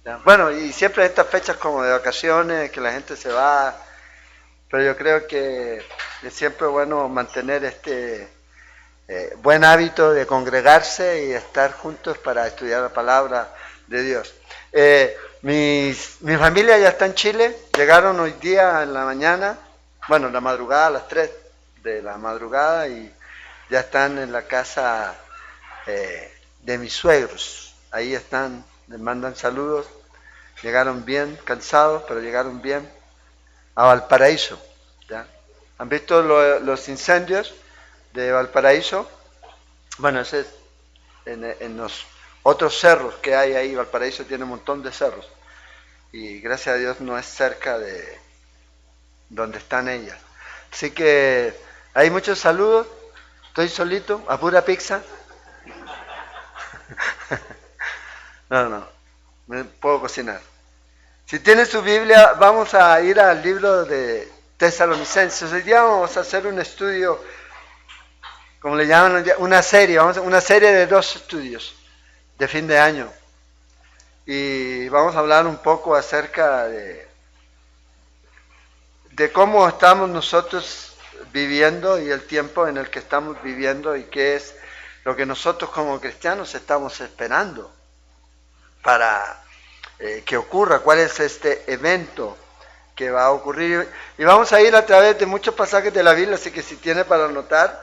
¿ya? Bueno, y siempre en estas fechas como de vacaciones, que la gente se va, pero yo creo que es siempre bueno mantener este buen hábito de congregarse y estar juntos para estudiar la palabra de Dios. Mi familia ya está en Chile, llegaron hoy día en la mañana, bueno, en la madrugada, a las 3 de la madrugada, y ya están en la casa de mis suegros. Ahí están, les mandan saludos. Llegaron bien, cansados, pero llegaron bien a Valparaíso. ¿Ya? ¿Han visto los incendios de Valparaíso? Bueno, ese es en los otros cerros que hay ahí. Valparaíso tiene un montón de cerros. Y gracias a Dios no es cerca de donde están ellas. Así que hay muchos saludos. Estoy solito, a pura pizza. No, me puedo cocinar. Si tiene su Biblia, vamos a ir al libro de Tesalonicenses. Hoy día vamos a hacer un estudio, como le llaman, una serie, una serie de 2 estudios de fin de año. Y vamos a hablar un poco acerca de cómo estamos nosotros viviendo y el tiempo en el que estamos viviendo y qué es lo que nosotros como cristianos estamos esperando para que ocurra, cuál es este evento que va a ocurrir. Y vamos a ir a través de muchos pasajes de la Biblia, así que si tiene para anotar,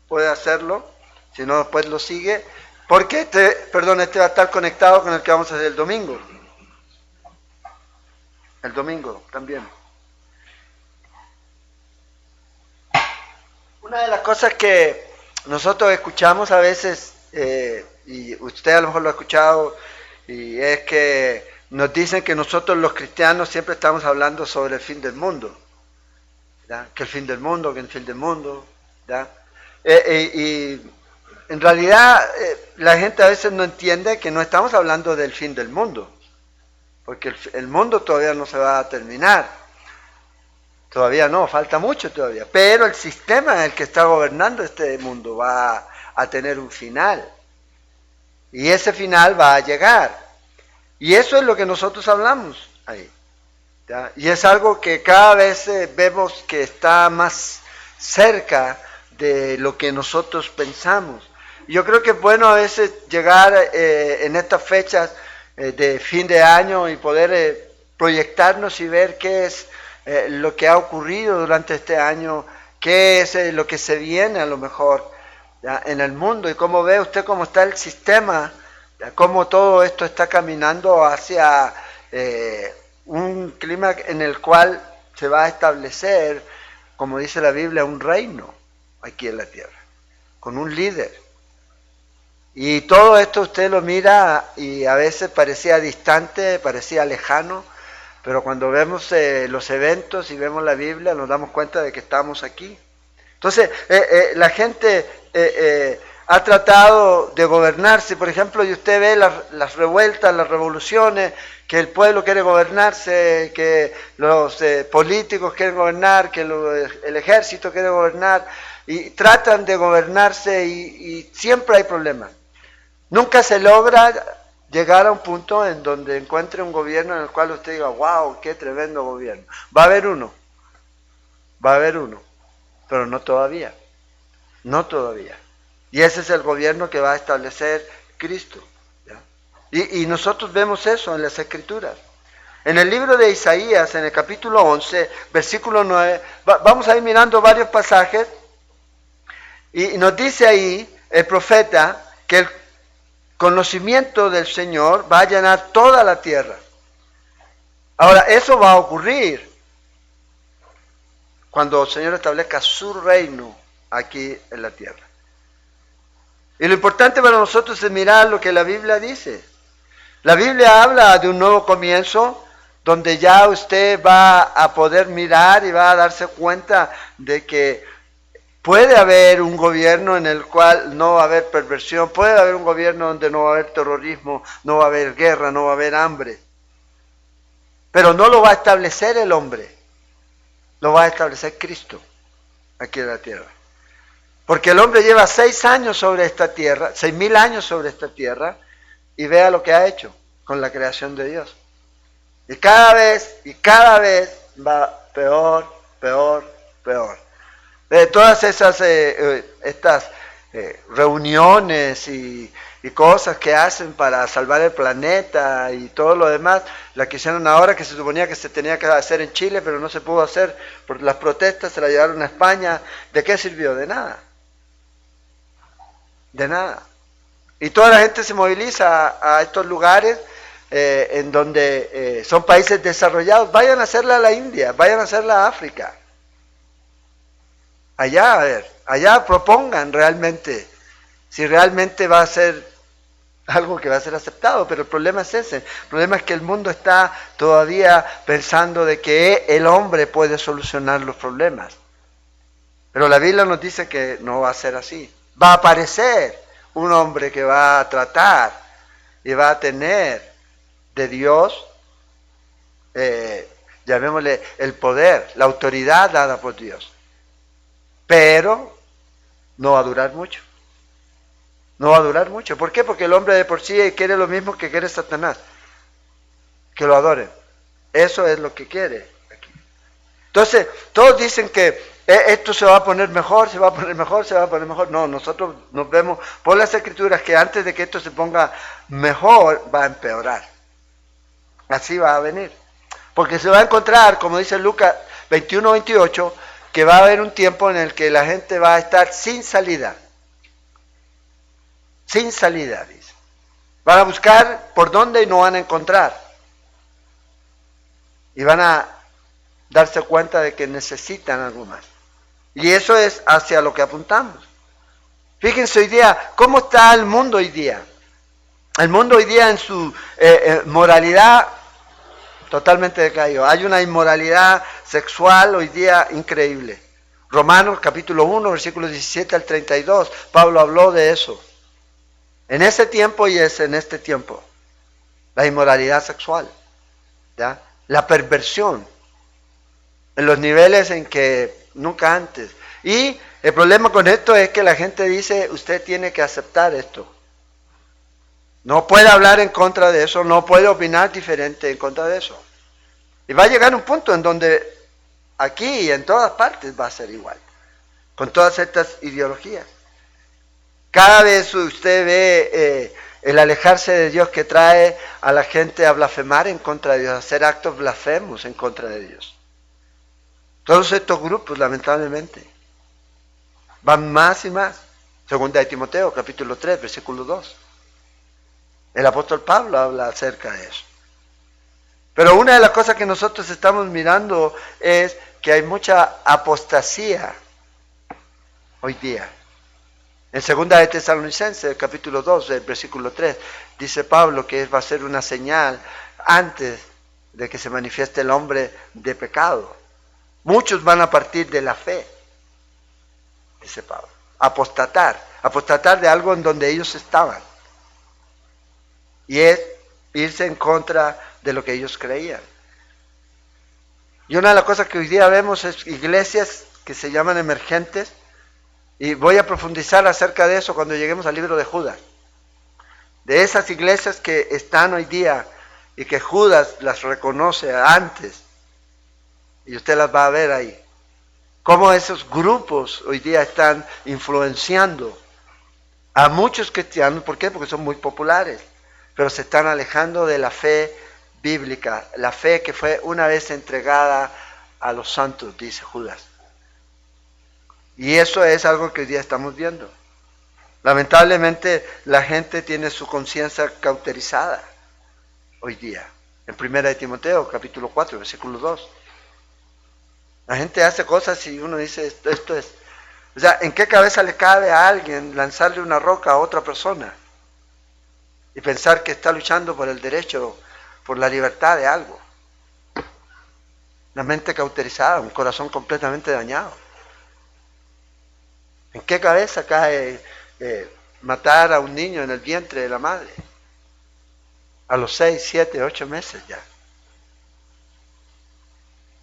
puede hacerlo, si no, después lo sigue, porque este va a estar conectado con el que vamos a hacer el domingo. El domingo también. Una de las cosas que nosotros escuchamos a veces, y usted a lo mejor lo ha escuchado, y es que nos dicen que nosotros los cristianos siempre estamos hablando sobre el fin del mundo, ¿ya? Que el fin del mundo, que el fin del mundo, ¿ya? Y en realidad la gente a veces no entiende que no estamos hablando del fin del mundo, porque el mundo todavía no se va a terminar, todavía no, falta mucho todavía, pero el sistema en el que está gobernando este mundo va a tener un final, y ese final va a llegar. Y eso es lo que nosotros hablamos ahí. ¿Ya? Y es algo que cada vez vemos que está más cerca de lo que nosotros pensamos. Yo creo que es bueno a veces llegar en estas fechas de fin de año y poder proyectarnos y ver qué es lo que ha ocurrido durante este año, qué es lo que se viene a lo mejor, ¿ya? En el mundo, y cómo ve usted cómo está el sistema, cómo todo esto está caminando hacia un clima en el cual se va a establecer, como dice la Biblia, un reino aquí en la tierra, con un líder. Y todo esto usted lo mira y a veces parecía distante, parecía lejano, pero cuando vemos los eventos y vemos la Biblia nos damos cuenta de que estamos aquí. Entonces, la gente ha tratado de gobernarse, por ejemplo, y usted ve las revueltas, las revoluciones, que el pueblo quiere gobernarse, que los políticos quieren gobernar, que el ejército quiere gobernar, y tratan de gobernarse y siempre hay problemas. Nunca se logra llegar a un punto en donde encuentre un gobierno en el cual usted diga, wow, qué tremendo gobierno. Va a haber uno, pero no todavía, no todavía. Y ese es el gobierno que va a establecer Cristo. ¿Ya? Y nosotros vemos eso en las Escrituras. En el libro de Isaías, en el capítulo 11, versículo 9, vamos a ir mirando varios pasajes, y nos dice ahí el profeta que el conocimiento del Señor va a llenar toda la tierra. Ahora, eso va a ocurrir cuando el Señor establezca su reino aquí en la tierra. Y lo importante para nosotros es mirar lo que la Biblia dice. La Biblia habla de un nuevo comienzo donde ya usted va a poder mirar y va a darse cuenta de que puede haber un gobierno en el cual no va a haber perversión, puede haber un gobierno donde no va a haber terrorismo, no va a haber guerra, no va a haber hambre. Pero no lo va a establecer el hombre, lo va a establecer Cristo aquí en la tierra. Porque el hombre lleva 6 años sobre esta tierra, 6.000 años sobre esta tierra, y vea lo que ha hecho. con la creación de Dios. Y cada vez va peor, peor, peor. De todas esas estas reuniones y cosas que hacen para salvar el planeta y todo lo demás, la que hicieron ahora, que se suponía que se tenía que hacer en Chile, pero no se pudo hacer por las protestas, se la llevaron a España. ¿De qué sirvió? De nada. De nada. Y toda la gente se moviliza a estos lugares en donde son países desarrollados. Vayan a hacerla a la India, vayan a hacerla a África. Allá, a ver, allá propongan realmente, si realmente va a ser algo que va a ser aceptado, pero el problema es ese. El problema es que el mundo está todavía pensando de que el hombre puede solucionar los problemas. Pero la Biblia nos dice que no va a ser así. Va a aparecer un hombre que va a tratar y va a tener de Dios, llamémosle el poder, la autoridad dada por Dios. Pero no va a durar mucho. No va a durar mucho. ¿Por qué? Porque el hombre de por sí quiere lo mismo que quiere Satanás. Que lo adoren. Eso es lo que quiere. Entonces, todos dicen que esto se va a poner mejor, se va a poner mejor, se va a poner mejor. No, nosotros nos vemos por las Escrituras que antes de que esto se ponga mejor, va a empeorar. Así va a venir. Porque se va a encontrar, como dice Lucas 21-28, que va a haber un tiempo en el que la gente va a estar sin salida. Sin salida, dice. Van a buscar por dónde y no van a encontrar. Y van a darse cuenta de que necesitan algo más. Y eso es hacia lo que apuntamos. Fíjense hoy día, ¿cómo está el mundo hoy día? El mundo hoy día en su moralidad totalmente decaído. Hay una inmoralidad sexual hoy día increíble. Romanos capítulo 1, versículos 17 al 32, Pablo habló de eso. En ese tiempo y es en este tiempo. La inmoralidad sexual, ¿ya? La perversión, en los niveles en que nunca antes. Y el problema con esto es que la gente dice, usted tiene que aceptar esto. No puede hablar en contra de eso, no puede opinar diferente en contra de eso. Y va a llegar un punto en donde aquí y en todas partes va a ser igual, con todas estas ideologías. Cada vez usted ve el alejarse de Dios que trae a la gente a blasfemar en contra de Dios, a hacer actos blasfemos en contra de Dios. Todos estos grupos, lamentablemente, van más y más. Segunda de Timoteo, capítulo 3, versículo 2. El apóstol Pablo habla acerca de eso. Pero una de las cosas que nosotros estamos mirando es que hay mucha apostasía hoy día. En segunda de Tesalonicenses, capítulo 2, el versículo 3, dice Pablo que va a ser una señal antes de que se manifieste el hombre de pecado. Muchos van a partir de la fe, dice Pablo. Apostatar de algo en donde ellos estaban. Y es irse en contra de lo que ellos creían. Y una de las cosas que hoy día vemos es iglesias que se llaman emergentes, y voy a profundizar acerca de eso cuando lleguemos al libro de Judas. De esas iglesias que están hoy día y que Judas las reconoce antes, y usted las va a ver ahí. Cómo esos grupos hoy día están influenciando a muchos cristianos. ¿Por qué? Porque son muy populares, pero se están alejando de la fe bíblica, la fe que fue una vez entregada a los santos, dice Judas. Y eso es algo que hoy día estamos viendo. Lamentablemente la gente tiene su conciencia cauterizada hoy día. En primera de Timoteo, capítulo 4, versículo 2. La gente hace cosas y uno dice, esto es... O sea, ¿en qué cabeza le cabe a alguien lanzarle una roca a otra persona? Y pensar que está luchando por el derecho, por la libertad de algo. La mente cauterizada, un corazón completamente dañado. ¿En qué cabeza cae matar a un niño en el vientre de la madre? A los 6, 7, 8 meses ya.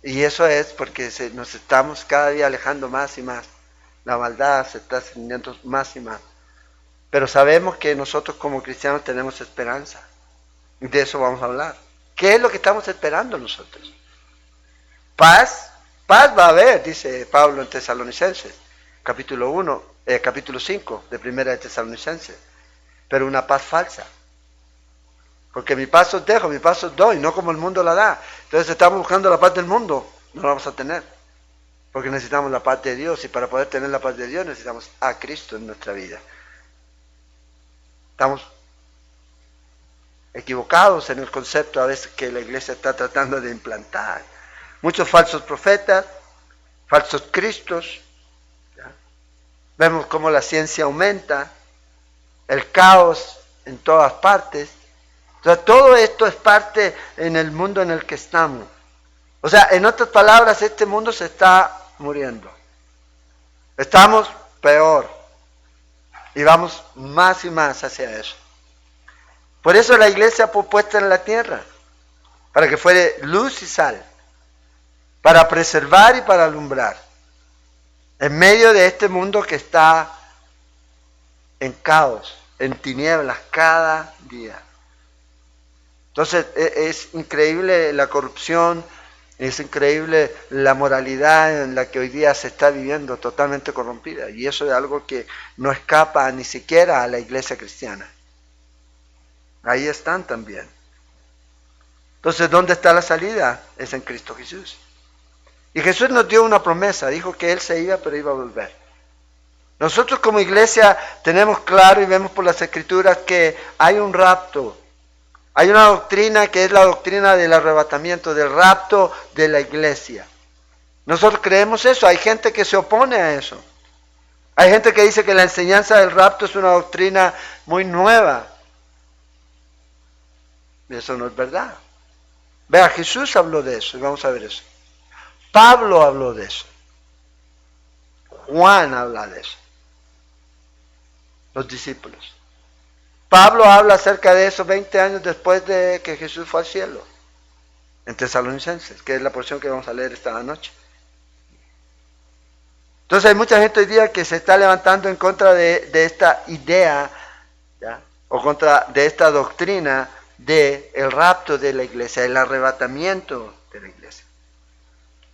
Y eso es porque nos estamos cada día alejando más y más. La maldad se está extendiendo más y más. Pero sabemos que nosotros como cristianos tenemos esperanza. De eso vamos a hablar. ¿Qué es lo que estamos esperando nosotros? Paz va a haber, dice Pablo en Tesalonicenses, capítulo 5 de Primera de Tesalonicenses, pero una paz falsa. Porque mi paz os dejo, mi paz os doy, no como el mundo la da. Entonces estamos buscando la paz del mundo, no la vamos a tener. Porque necesitamos la paz de Dios, y para poder tener la paz de Dios necesitamos a Cristo en nuestra vida. Estamos equivocados en el concepto a veces que la iglesia está tratando de implantar. Muchos falsos profetas, falsos cristos. ¿Ya? Vemos cómo la ciencia aumenta, el caos en todas partes. O sea, todo esto es parte en el mundo en el que estamos. O sea, en otras palabras, este mundo se está muriendo. Estamos peor. Y vamos más y más hacia eso. Por eso la iglesia fue puesta en la tierra, para que fuere luz y sal, para preservar y para alumbrar, en medio de este mundo que está en caos, en tinieblas cada día. Entonces es increíble la corrupción, es increíble la moralidad en la que hoy día se está viviendo totalmente corrompida, y eso es algo que no escapa ni siquiera a la iglesia cristiana. Ahí están también. Entonces, ¿dónde está la salida? Es en Cristo Jesús. Y Jesús nos dio una promesa, dijo que Él se iba, pero iba a volver. Nosotros como iglesia tenemos claro y vemos por las Escrituras que hay un rapto. Hay una doctrina que es la doctrina del arrebatamiento, del rapto de la iglesia. Nosotros creemos eso, hay gente que se opone a eso. Hay gente que dice que la enseñanza del rapto es una doctrina muy nueva. Eso no es verdad. Vea, Jesús habló de eso, y vamos a ver eso. Pablo habló de eso. Juan habla de eso. Los discípulos. Pablo habla acerca de eso 20 años después de que Jesús fue al cielo. En Tesalonicenses, que es la porción que vamos a leer esta noche. Entonces hay mucha gente hoy día que se está levantando en contra de esta idea, ¿ya? O contra de esta doctrina del rapto de la iglesia, el arrebatamiento de la iglesia.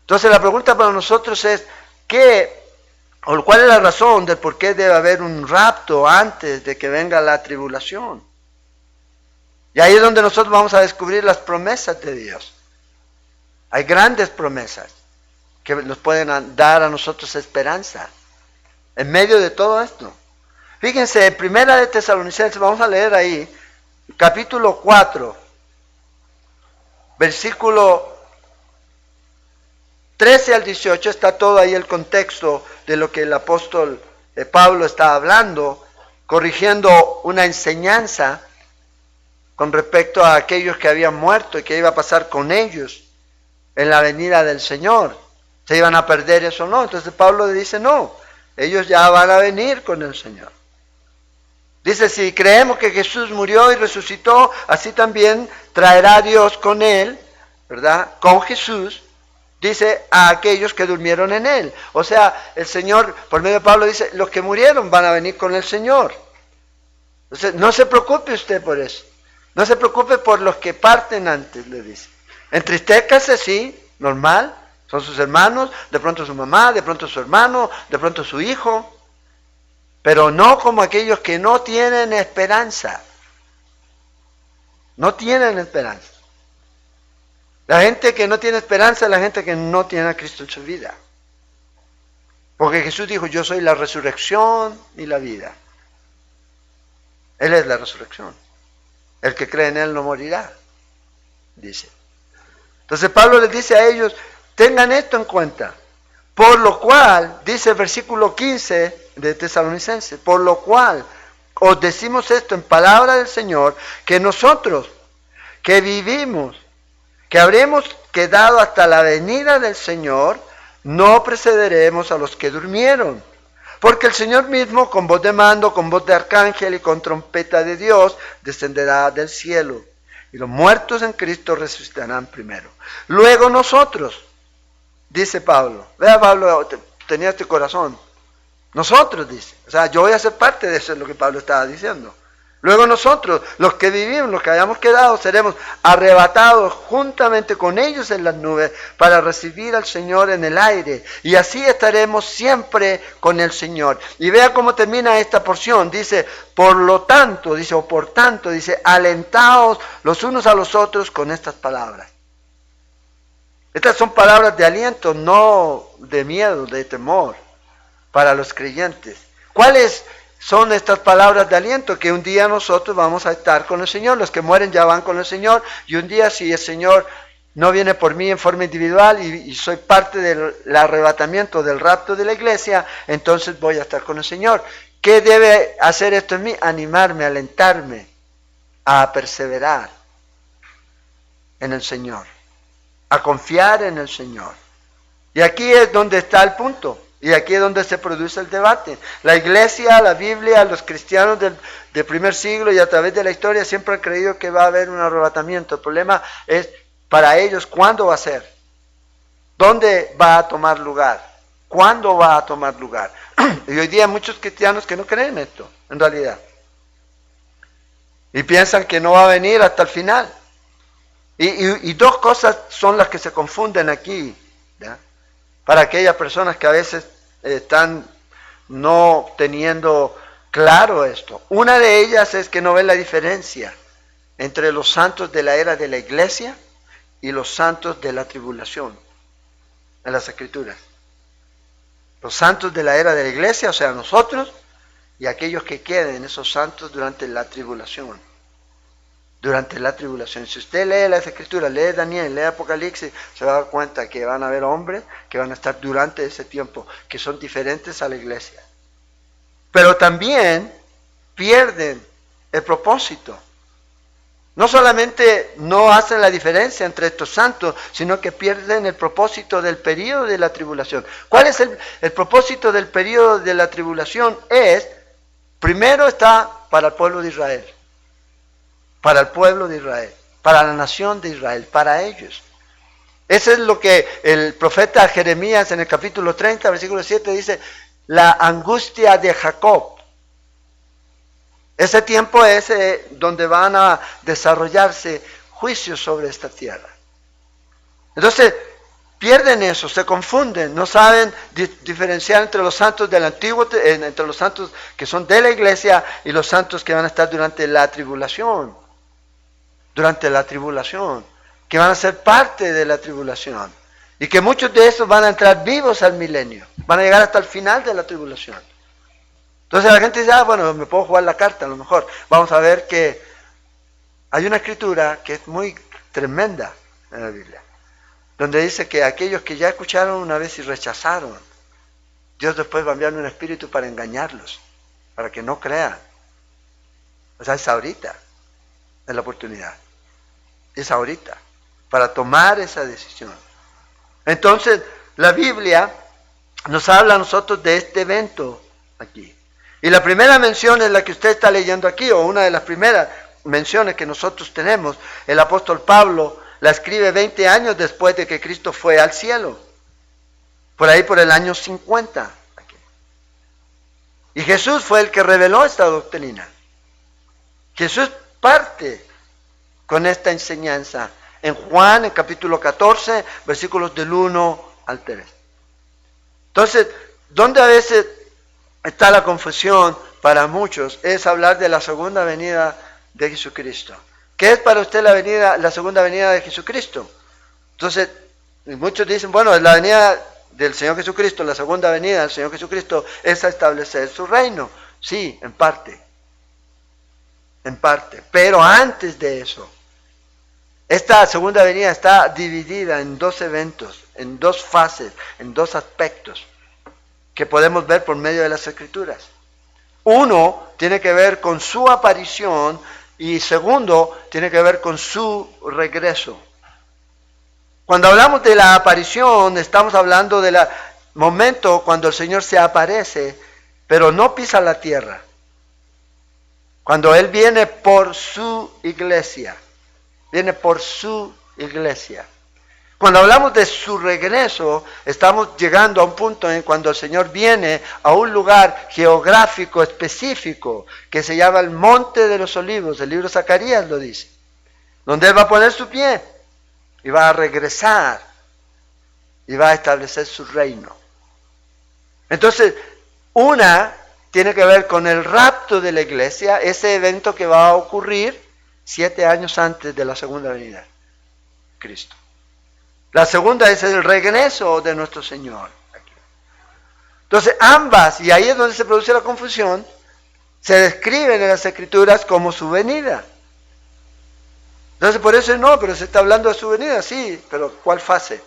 Entonces la pregunta para nosotros es, ¿cuál es la razón del por qué debe haber un rapto antes de que venga la tribulación? Y ahí es donde nosotros vamos a descubrir las promesas de Dios. Hay grandes promesas que nos pueden dar a nosotros esperanza en medio de todo esto. Fíjense, en Primera de Tesalonicenses, vamos a leer ahí, capítulo 4, versículo 13 al 18, está todo ahí el contexto de lo que el apóstol Pablo está hablando, corrigiendo una enseñanza con respecto a aquellos que habían muerto y qué iba a pasar con ellos en la venida del Señor. ¿Se iban a perder eso o no? Entonces Pablo le dice, no, ellos ya van a venir con el Señor. Dice, si creemos que Jesús murió y resucitó, así también traerá Dios con Él, ¿verdad? Con Jesús, dice, a aquellos que durmieron en Él. O sea, el Señor, por medio de Pablo, dice, los que murieron van a venir con el Señor. Entonces, no se preocupe usted por eso. No se preocupe por los que parten antes, le dice. Entristézcase, sí, normal, son sus hermanos, de pronto su mamá, de pronto su hermano, de pronto su hijo, pero no como aquellos que no tienen esperanza. No tienen esperanza. La gente que no tiene esperanza es la gente que no tiene a Cristo en su vida. Porque Jesús dijo, yo soy la resurrección y la vida. Él es la resurrección. El que cree en Él no morirá, dice. Entonces Pablo les dice a ellos, tengan esto en cuenta. Por lo cual, dice el versículo 15 de Tesalonicenses, por lo cual os decimos esto en palabra del Señor, que nosotros que vivimos, que habremos quedado hasta la venida del Señor, no precederemos a los que durmieron. Porque el Señor mismo, con voz de mando, con voz de arcángel y con trompeta de Dios, descenderá del cielo. Y los muertos en Cristo resucitarán primero. Luego nosotros, dice Pablo, vea Pablo, tenía este corazón. Nosotros, dice. O sea, yo voy a ser parte de eso, es lo que Pablo estaba diciendo. Luego nosotros, los que vivimos, los que hayamos quedado, seremos arrebatados juntamente con ellos en las nubes para recibir al Señor en el aire. Y así estaremos siempre con el Señor. Y vea cómo termina esta porción. Dice, por lo tanto, dice, o por tanto, dice, alentaos los unos a los otros con estas palabras. Estas son palabras de aliento, no de miedo, de temor, para los creyentes. ¿Cuáles son estas palabras de aliento? Que un día nosotros vamos a estar con el Señor. Los que mueren ya van con el Señor. Y un día, si el Señor no viene por mí en forma individual y soy parte del arrebatamiento, del rapto de la iglesia, entonces voy a estar con el Señor. ¿Qué debe hacer esto en mí? Animarme, alentarme a perseverar en el Señor, a confiar en el Señor. Y aquí es donde está el punto. Y aquí es donde se produce el debate. La iglesia, la Biblia, los cristianos del primer siglo y a través de la historia siempre han creído que va a haber un arrebatamiento. El problema es para ellos cuándo va a ser, dónde va a tomar lugar, cuándo va a tomar lugar. Y hoy día hay muchos cristianos que no creen esto, en realidad. Y piensan que no va a venir hasta el final. Y dos cosas son las que se confunden aquí, ¿ya? Para aquellas personas que a veces están no teniendo claro esto. Una de ellas es que no ven la diferencia entre los santos de la era de la iglesia y los santos de la tribulación en las Escrituras. Los santos de la era de la iglesia, o sea, nosotros, y aquellos que queden, esos santos durante la tribulación. Durante la tribulación. Si usted lee las Escrituras, lee Daniel, lee Apocalipsis, se va a dar cuenta que van a haber hombres que van a estar durante ese tiempo, que son diferentes a la iglesia. Pero también pierden el propósito. No solamente no hacen la diferencia entre estos santos, sino que pierden el propósito del período de la tribulación. ¿Cuál es el propósito del período de la tribulación? Primero está para el pueblo de Israel. Para el pueblo de Israel, para la nación de Israel, para ellos. Eso es lo que el profeta Jeremías en el capítulo 30, versículo 7 dice, la angustia de Jacob. Ese tiempo es donde van a desarrollarse juicios sobre esta tierra. Entonces, pierden eso, se confunden, no saben diferenciar entre los santos del Antiguo, entre los santos que son de la iglesia y los santos que van a estar durante la tribulación. Durante la tribulación, que van a ser parte de la tribulación, y que muchos de esos van a entrar vivos al milenio, van a llegar hasta el final de la tribulación. Entonces la gente dice, bueno, me puedo jugar la carta a lo mejor. Vamos a ver que hay una escritura que es muy tremenda en la Biblia, donde dice que aquellos que ya escucharon una vez y rechazaron, Dios después va a enviar un espíritu para engañarlos, para que no crean. O sea, es ahorita. Es la oportunidad. Es ahorita. Para tomar esa decisión. Entonces, la Biblia nos habla a nosotros de este evento aquí. Y la primera mención es la que usted está leyendo aquí, o una de las primeras menciones que nosotros tenemos. El apóstol Pablo la escribe 20 años después de que Cristo fue al cielo. Por ahí por el año 50. Aquí. Y Jesús fue el que reveló esta doctrina. Jesús parte con esta enseñanza en Juan, en capítulo 14, versículos del 1 al 3. Entonces, donde a veces está la confusión para muchos es hablar de la segunda venida de Jesucristo. ¿Qué es para usted la segunda venida de Jesucristo? Entonces, muchos dicen, bueno, la venida del Señor Jesucristo, la segunda venida del Señor Jesucristo es a establecer su reino. Sí, en parte. En parte, pero antes de eso, esta segunda venida está dividida en dos eventos, en dos fases, en dos aspectos que podemos ver por medio de las Escrituras. Uno tiene que ver con su aparición y segundo tiene que ver con su regreso. Cuando hablamos de la aparición, estamos hablando del momento cuando el Señor se aparece, pero no pisa la tierra. Cuando Él viene por su iglesia, viene por su iglesia. Cuando hablamos de su regreso, estamos llegando a un punto en cuando el Señor viene a un lugar geográfico específico que se llama el Monte de los Olivos. El libro de Zacarías lo dice. Donde Él va a poner su pie y va a regresar y va a establecer su reino. Entonces, una tiene que ver con el rapto de la iglesia, ese evento que va a ocurrir 7 años antes de la segunda venida de Cristo. La segunda es el regreso de nuestro Señor. Entonces ambas, y ahí es donde se produce la confusión, se describen en las Escrituras como su venida. Entonces por eso no, pero se está hablando de su venida, sí, pero ¿cuál fase?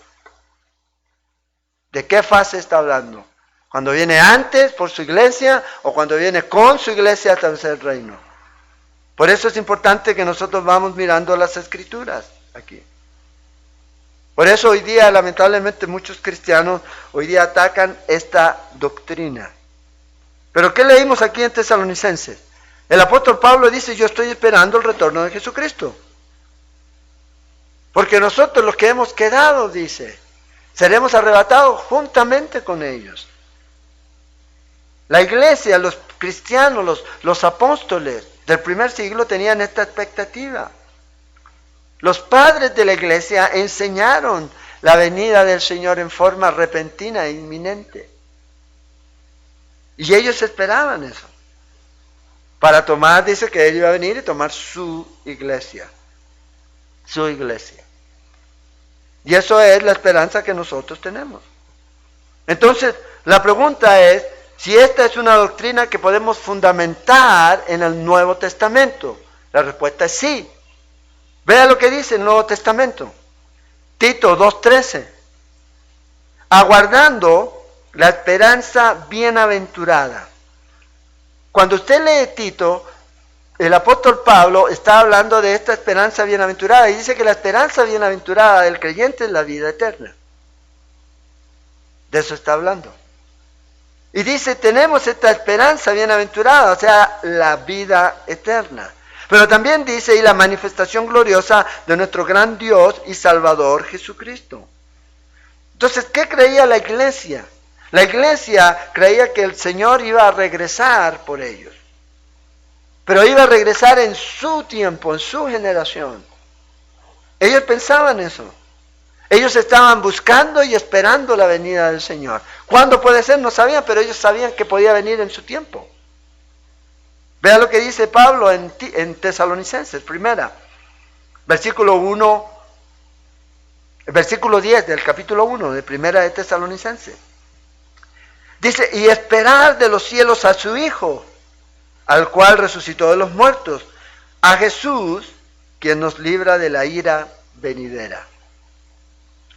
¿De qué fase está hablando? ¿Cuando viene antes por su iglesia o cuando viene con su iglesia a establecer el reino? Por eso es importante que nosotros vamos mirando las Escrituras aquí. Por eso hoy día, lamentablemente, muchos cristianos hoy día atacan esta doctrina. ¿Pero qué leímos aquí en Tesalonicenses? El apóstol Pablo dice, yo estoy esperando el retorno de Jesucristo. Porque nosotros los que hemos quedado, dice, seremos arrebatados juntamente con ellos. La iglesia, los cristianos, los apóstoles del primer siglo tenían esta expectativa. Los padres de la iglesia enseñaron la venida del Señor en forma repentina e inminente. Y ellos esperaban eso. Para tomar, dice que Él iba a venir y tomar su iglesia. Su iglesia. Y eso es la esperanza que nosotros tenemos. Entonces, la pregunta es, si esta es una doctrina que podemos fundamentar en el Nuevo Testamento. La respuesta es sí. Vea lo que dice el Nuevo Testamento. Tito 2:13. Aguardando la esperanza bienaventurada. Cuando usted lee Tito, el apóstol Pablo está hablando de esta esperanza bienaventurada y dice que la esperanza bienaventurada del creyente es la vida eterna. De eso está hablando. Y dice, tenemos esta esperanza bienaventurada, o sea, la vida eterna. Pero también dice, y la manifestación gloriosa de nuestro gran Dios y Salvador Jesucristo. Entonces, ¿qué creía la iglesia? La iglesia creía que el Señor iba a regresar por ellos. Pero iba a regresar en su tiempo, en su generación. Ellos pensaban eso. Ellos estaban buscando y esperando la venida del Señor. ¿Cuándo puede ser? No sabían, pero ellos sabían que podía venir en su tiempo. Vea lo que dice Pablo en Tesalonicenses, versículo 10 del capítulo 1 de primera de Tesalonicenses. Dice, y esperar de los cielos a su Hijo, al cual resucitó de los muertos, a Jesús, quien nos libra de la ira venidera.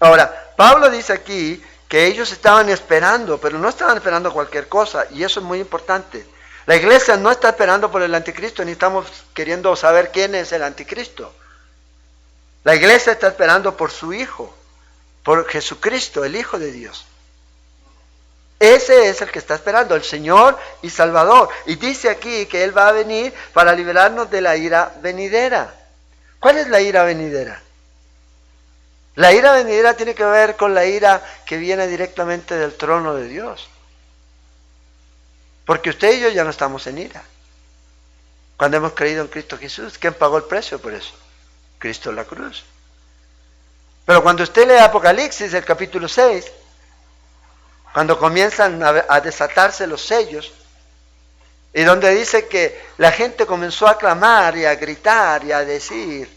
Ahora, Pablo dice aquí que ellos estaban esperando, pero no estaban esperando cualquier cosa, y eso es muy importante. La iglesia no está esperando por el anticristo, ni estamos queriendo saber quién es el anticristo. La iglesia está esperando por su Hijo, por Jesucristo, el Hijo de Dios. Ese es el que está esperando, el Señor y Salvador. Y dice aquí que Él va a venir para liberarnos de la ira venidera. ¿Cuál es la ira venidera? La ira venidera tiene que ver con la ira que viene directamente del trono de Dios. Porque usted y yo ya no estamos en ira. Cuando hemos creído en Cristo Jesús, ¿quién pagó el precio por eso? Cristo en la cruz. Pero cuando usted lee Apocalipsis, el capítulo 6, cuando comienzan a desatarse los sellos, y donde dice que la gente comenzó a clamar y a gritar y a decir,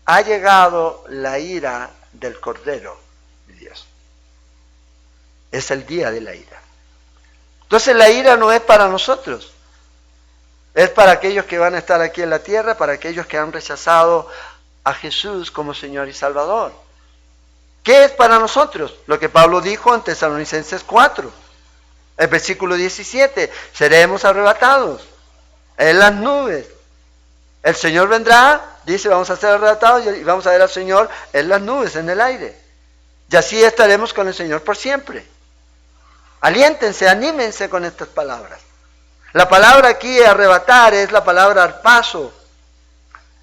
ha llegado la ira del Cordero de Dios. Es el día de la ira. Entonces la ira no es para nosotros, es para aquellos que van a estar aquí en la tierra, para aquellos que han rechazado a Jesús como Señor y Salvador. ¿Qué es para nosotros? Lo que Pablo dijo en Tesalonicenses 4, el versículo 17, seremos arrebatados en las nubes. El Señor vendrá, dice, vamos a ser arrebatados y vamos a ver al Señor en las nubes, en el aire. Y así estaremos con el Señor por siempre. Aliéntense, anímense con estas palabras. La palabra aquí, arrebatar, es la palabra arpazo.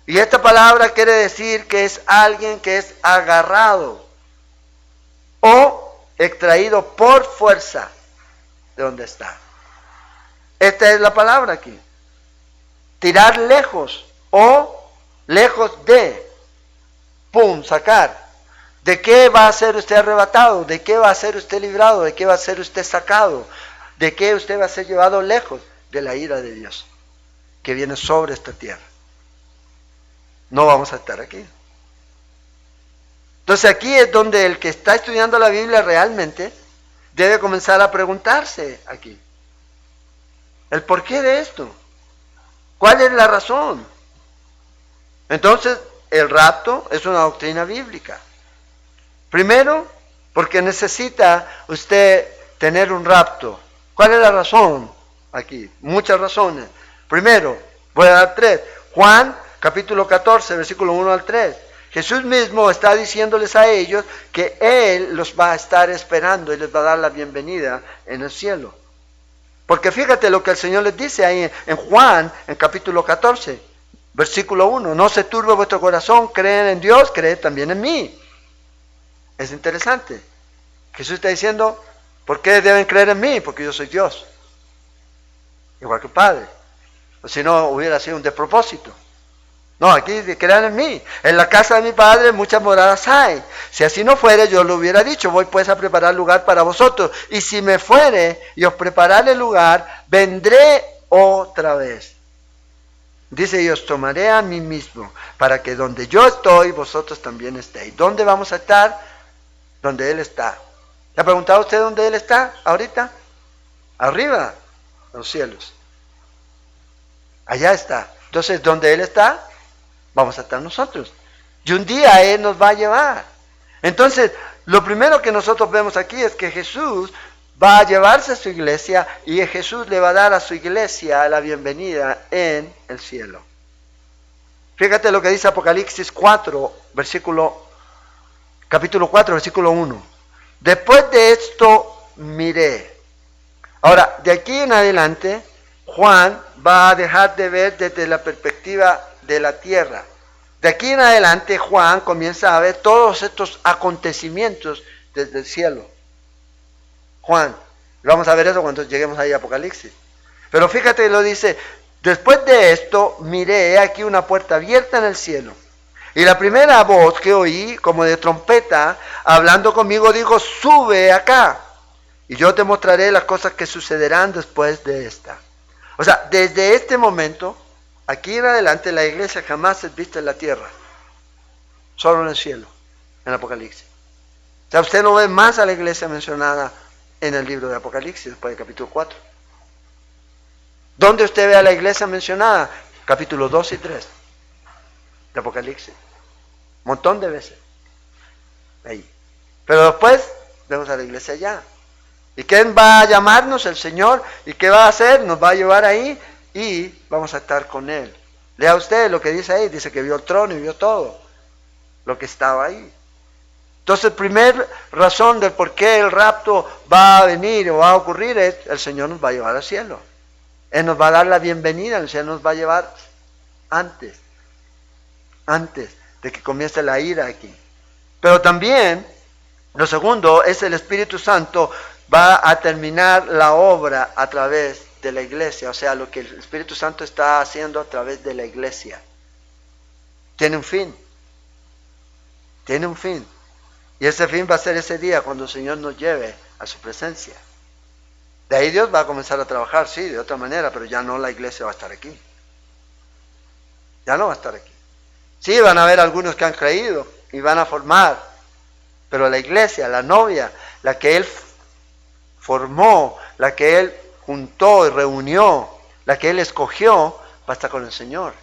Y esta palabra quiere decir que es alguien que es agarrado. o extraído por fuerza de donde está. Esta es la palabra aquí. Tirar lejos o lejos de. Pum, sacar. ¿De qué va a ser usted arrebatado? ¿De qué va a ser usted librado? ¿De qué va a ser usted sacado? ¿De qué usted va a ser llevado lejos? De la ira de Dios que viene sobre esta tierra. No vamos a estar aquí. Entonces aquí es donde el que está estudiando la Biblia realmente debe comenzar a preguntarse aquí. ¿El porqué de esto? ¿Cuál es la razón? Entonces, el rapto es una doctrina bíblica. Primero, porque necesita usted tener un rapto. ¿Cuál es la razón aquí? Muchas razones. Primero, voy a dar 3. Juan, capítulo 14, versículo 1 al 3. Jesús mismo está diciéndoles a ellos que Él los va a estar esperando y les va a dar la bienvenida en el cielo. Porque fíjate lo que el Señor les dice ahí en Juan, en capítulo 14, versículo 1. No se turbe vuestro corazón, creen en Dios, creed también en mí. Es interesante. Jesús está diciendo, ¿por qué deben creer en mí? Porque yo soy Dios. Igual que el Padre. O si no, hubiera sido un despropósito. No, aquí dice, crean en mí. En la casa de mi Padre muchas moradas hay. Si así no fuere, yo lo hubiera dicho, voy pues a preparar lugar para vosotros. Y si me fuere y os prepararé el lugar, vendré otra vez. Dice, y os tomaré a mí mismo, para que donde yo estoy, vosotros también estéis. ¿Dónde vamos a estar? Donde Él está. ¿Le ha preguntado usted dónde Él está ahorita? Arriba, en los cielos. Allá está. Entonces, donde Él está, vamos a estar nosotros. Y un día Él nos va a llevar. Entonces, lo primero que nosotros vemos aquí es que Jesús va a llevarse a su iglesia y Jesús le va a dar a su iglesia la bienvenida en el cielo. Fíjate lo que dice Apocalipsis 4, capítulo 4, versículo 1. Después de esto miré. Ahora, de aquí en adelante, Juan va a dejar de ver desde la perspectiva de la tierra. De aquí en adelante, Juan comienza a ver todos estos acontecimientos desde el cielo. Juan, vamos a ver eso cuando lleguemos ahí a Apocalipsis. Pero fíjate que lo dice, después de esto miré, he aquí una puerta abierta en el cielo. Y la primera voz que oí, como de trompeta, hablando conmigo, dijo, sube acá, y yo te mostraré las cosas que sucederán después de esta. O sea, desde este momento, aquí en adelante, la iglesia jamás es vista en la tierra, solo en el cielo, en Apocalipsis. O sea, usted no ve más a la iglesia mencionada en el libro de Apocalipsis, después del capítulo 4. ¿Dónde usted ve a la iglesia mencionada? Capítulos 2 y 3 de Apocalipsis. Montón de veces. Ahí. Pero después vemos a la iglesia allá. ¿Y quién va a llamarnos? El Señor. ¿Y qué va a hacer? Nos va a llevar ahí y vamos a estar con Él. Lea usted lo que dice ahí. Dice que vio el trono y vio todo lo que estaba ahí. Entonces, primera razón del por qué el rapto va a venir o va a ocurrir es el Señor nos va a llevar al cielo. Él nos va a dar la bienvenida, el Señor nos va a llevar antes de que comience la ira aquí. Pero también, lo segundo, es el Espíritu Santo va a terminar la obra a través de la iglesia. O sea, lo que el Espíritu Santo está haciendo a través de la iglesia. Tiene un fin. Tiene un fin. Y ese fin va a ser ese día cuando el Señor nos lleve a su presencia. De ahí Dios va a comenzar a trabajar, sí, de otra manera, pero ya no la iglesia va a estar aquí. Ya no va a estar aquí. Sí, van a haber algunos que han creído y van a formar, pero la iglesia, la novia, la que Él formó, la que Él juntó y reunió, la que Él escogió, va a estar con el Señor.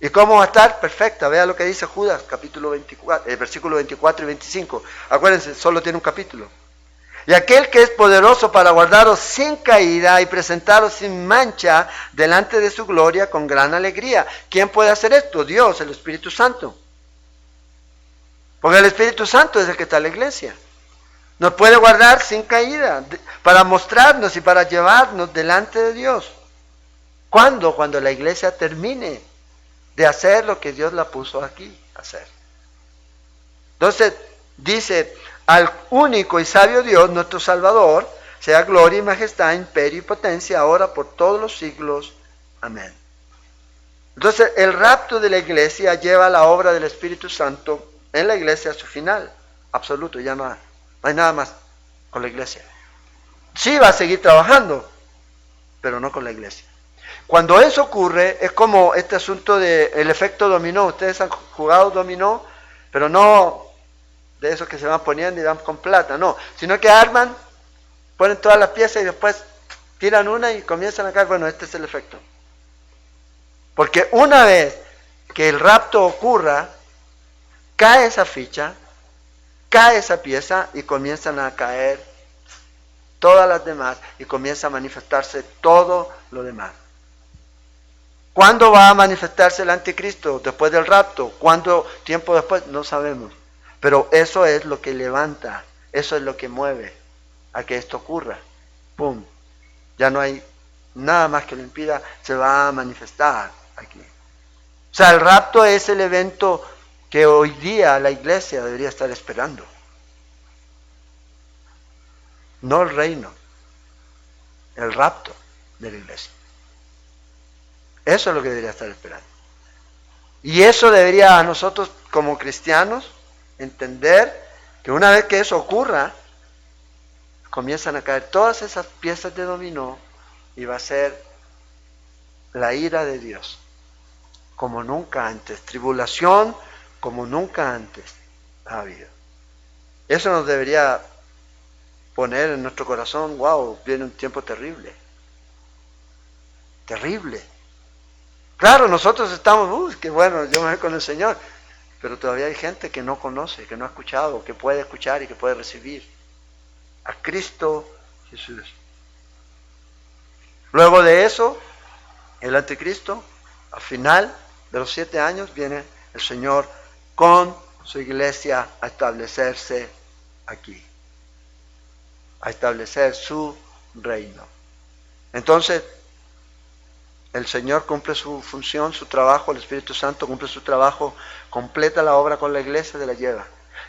¿Y cómo va a estar? Perfecta. Vea lo que dice Judas, capítulo 24, versículo 24 y 25. Acuérdense, solo tiene un capítulo. Y aquel que es poderoso para guardaros sin caída y presentaros sin mancha delante de su gloria con gran alegría. ¿Quién puede hacer esto? Dios, el Espíritu Santo. Porque el Espíritu Santo es el que está en la iglesia. Nos puede guardar sin caída para mostrarnos y para llevarnos delante de Dios. ¿Cuándo? Cuando la iglesia termine de hacer lo que Dios la puso aquí a hacer. Entonces, dice al único y sabio Dios, nuestro Salvador, sea gloria y majestad, imperio y potencia, ahora por todos los siglos. Amén. Entonces, el rapto de la iglesia lleva la obra del Espíritu Santo en la iglesia a su final absoluto, ya no hay nada más con la iglesia. Sí va a seguir trabajando, pero no con la iglesia. Cuando eso ocurre, es como este asunto del efecto dominó. Ustedes han jugado dominó, pero no de esos que se van poniendo y dan con plata, no, sino que arman, ponen todas las piezas y después tiran una y comienzan a caer. Bueno, este es el efecto. Porque una vez que el rapto ocurra, cae esa ficha, cae esa pieza y comienzan a caer todas las demás y comienza a manifestarse todo lo demás. ¿Cuándo va a manifestarse el anticristo? Después del rapto. ¿Cuánto tiempo después? No sabemos. Pero eso es lo que levanta, eso es lo que mueve a que esto ocurra. ¡Pum! Ya no hay nada más que lo impida, se va a manifestar aquí. O sea, el rapto es el evento que hoy día la iglesia debería estar esperando. No el reino, el rapto de la iglesia. Eso es lo que debería estar esperando. Y eso debería a nosotros como cristianos entender que una vez que eso ocurra, comienzan a caer todas esas piezas de dominó y va a ser la ira de Dios, como nunca antes, tribulación como nunca antes ha habido. Eso nos debería poner en nuestro corazón, wow, viene un tiempo terrible. Terrible. Claro, nosotros estamos, qué bueno, yo me voy con el Señor, pero todavía hay gente que no conoce, que no ha escuchado, que puede escuchar y que puede recibir a Cristo Jesús. Luego de eso, el anticristo, al final de los 7 años, viene el Señor con su iglesia a establecerse aquí, a establecer su reino. Entonces, el Señor cumple su función, su trabajo, el Espíritu Santo cumple su trabajo, completa la obra con la iglesia, se la lleva.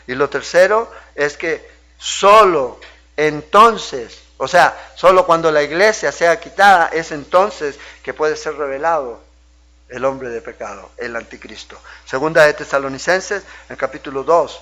Y lo tercero es que solo entonces, o sea, solo cuando la iglesia sea quitada, es entonces que puede ser revelado el hombre de pecado, el anticristo. Segunda de Tesalonicenses, en capítulo 2,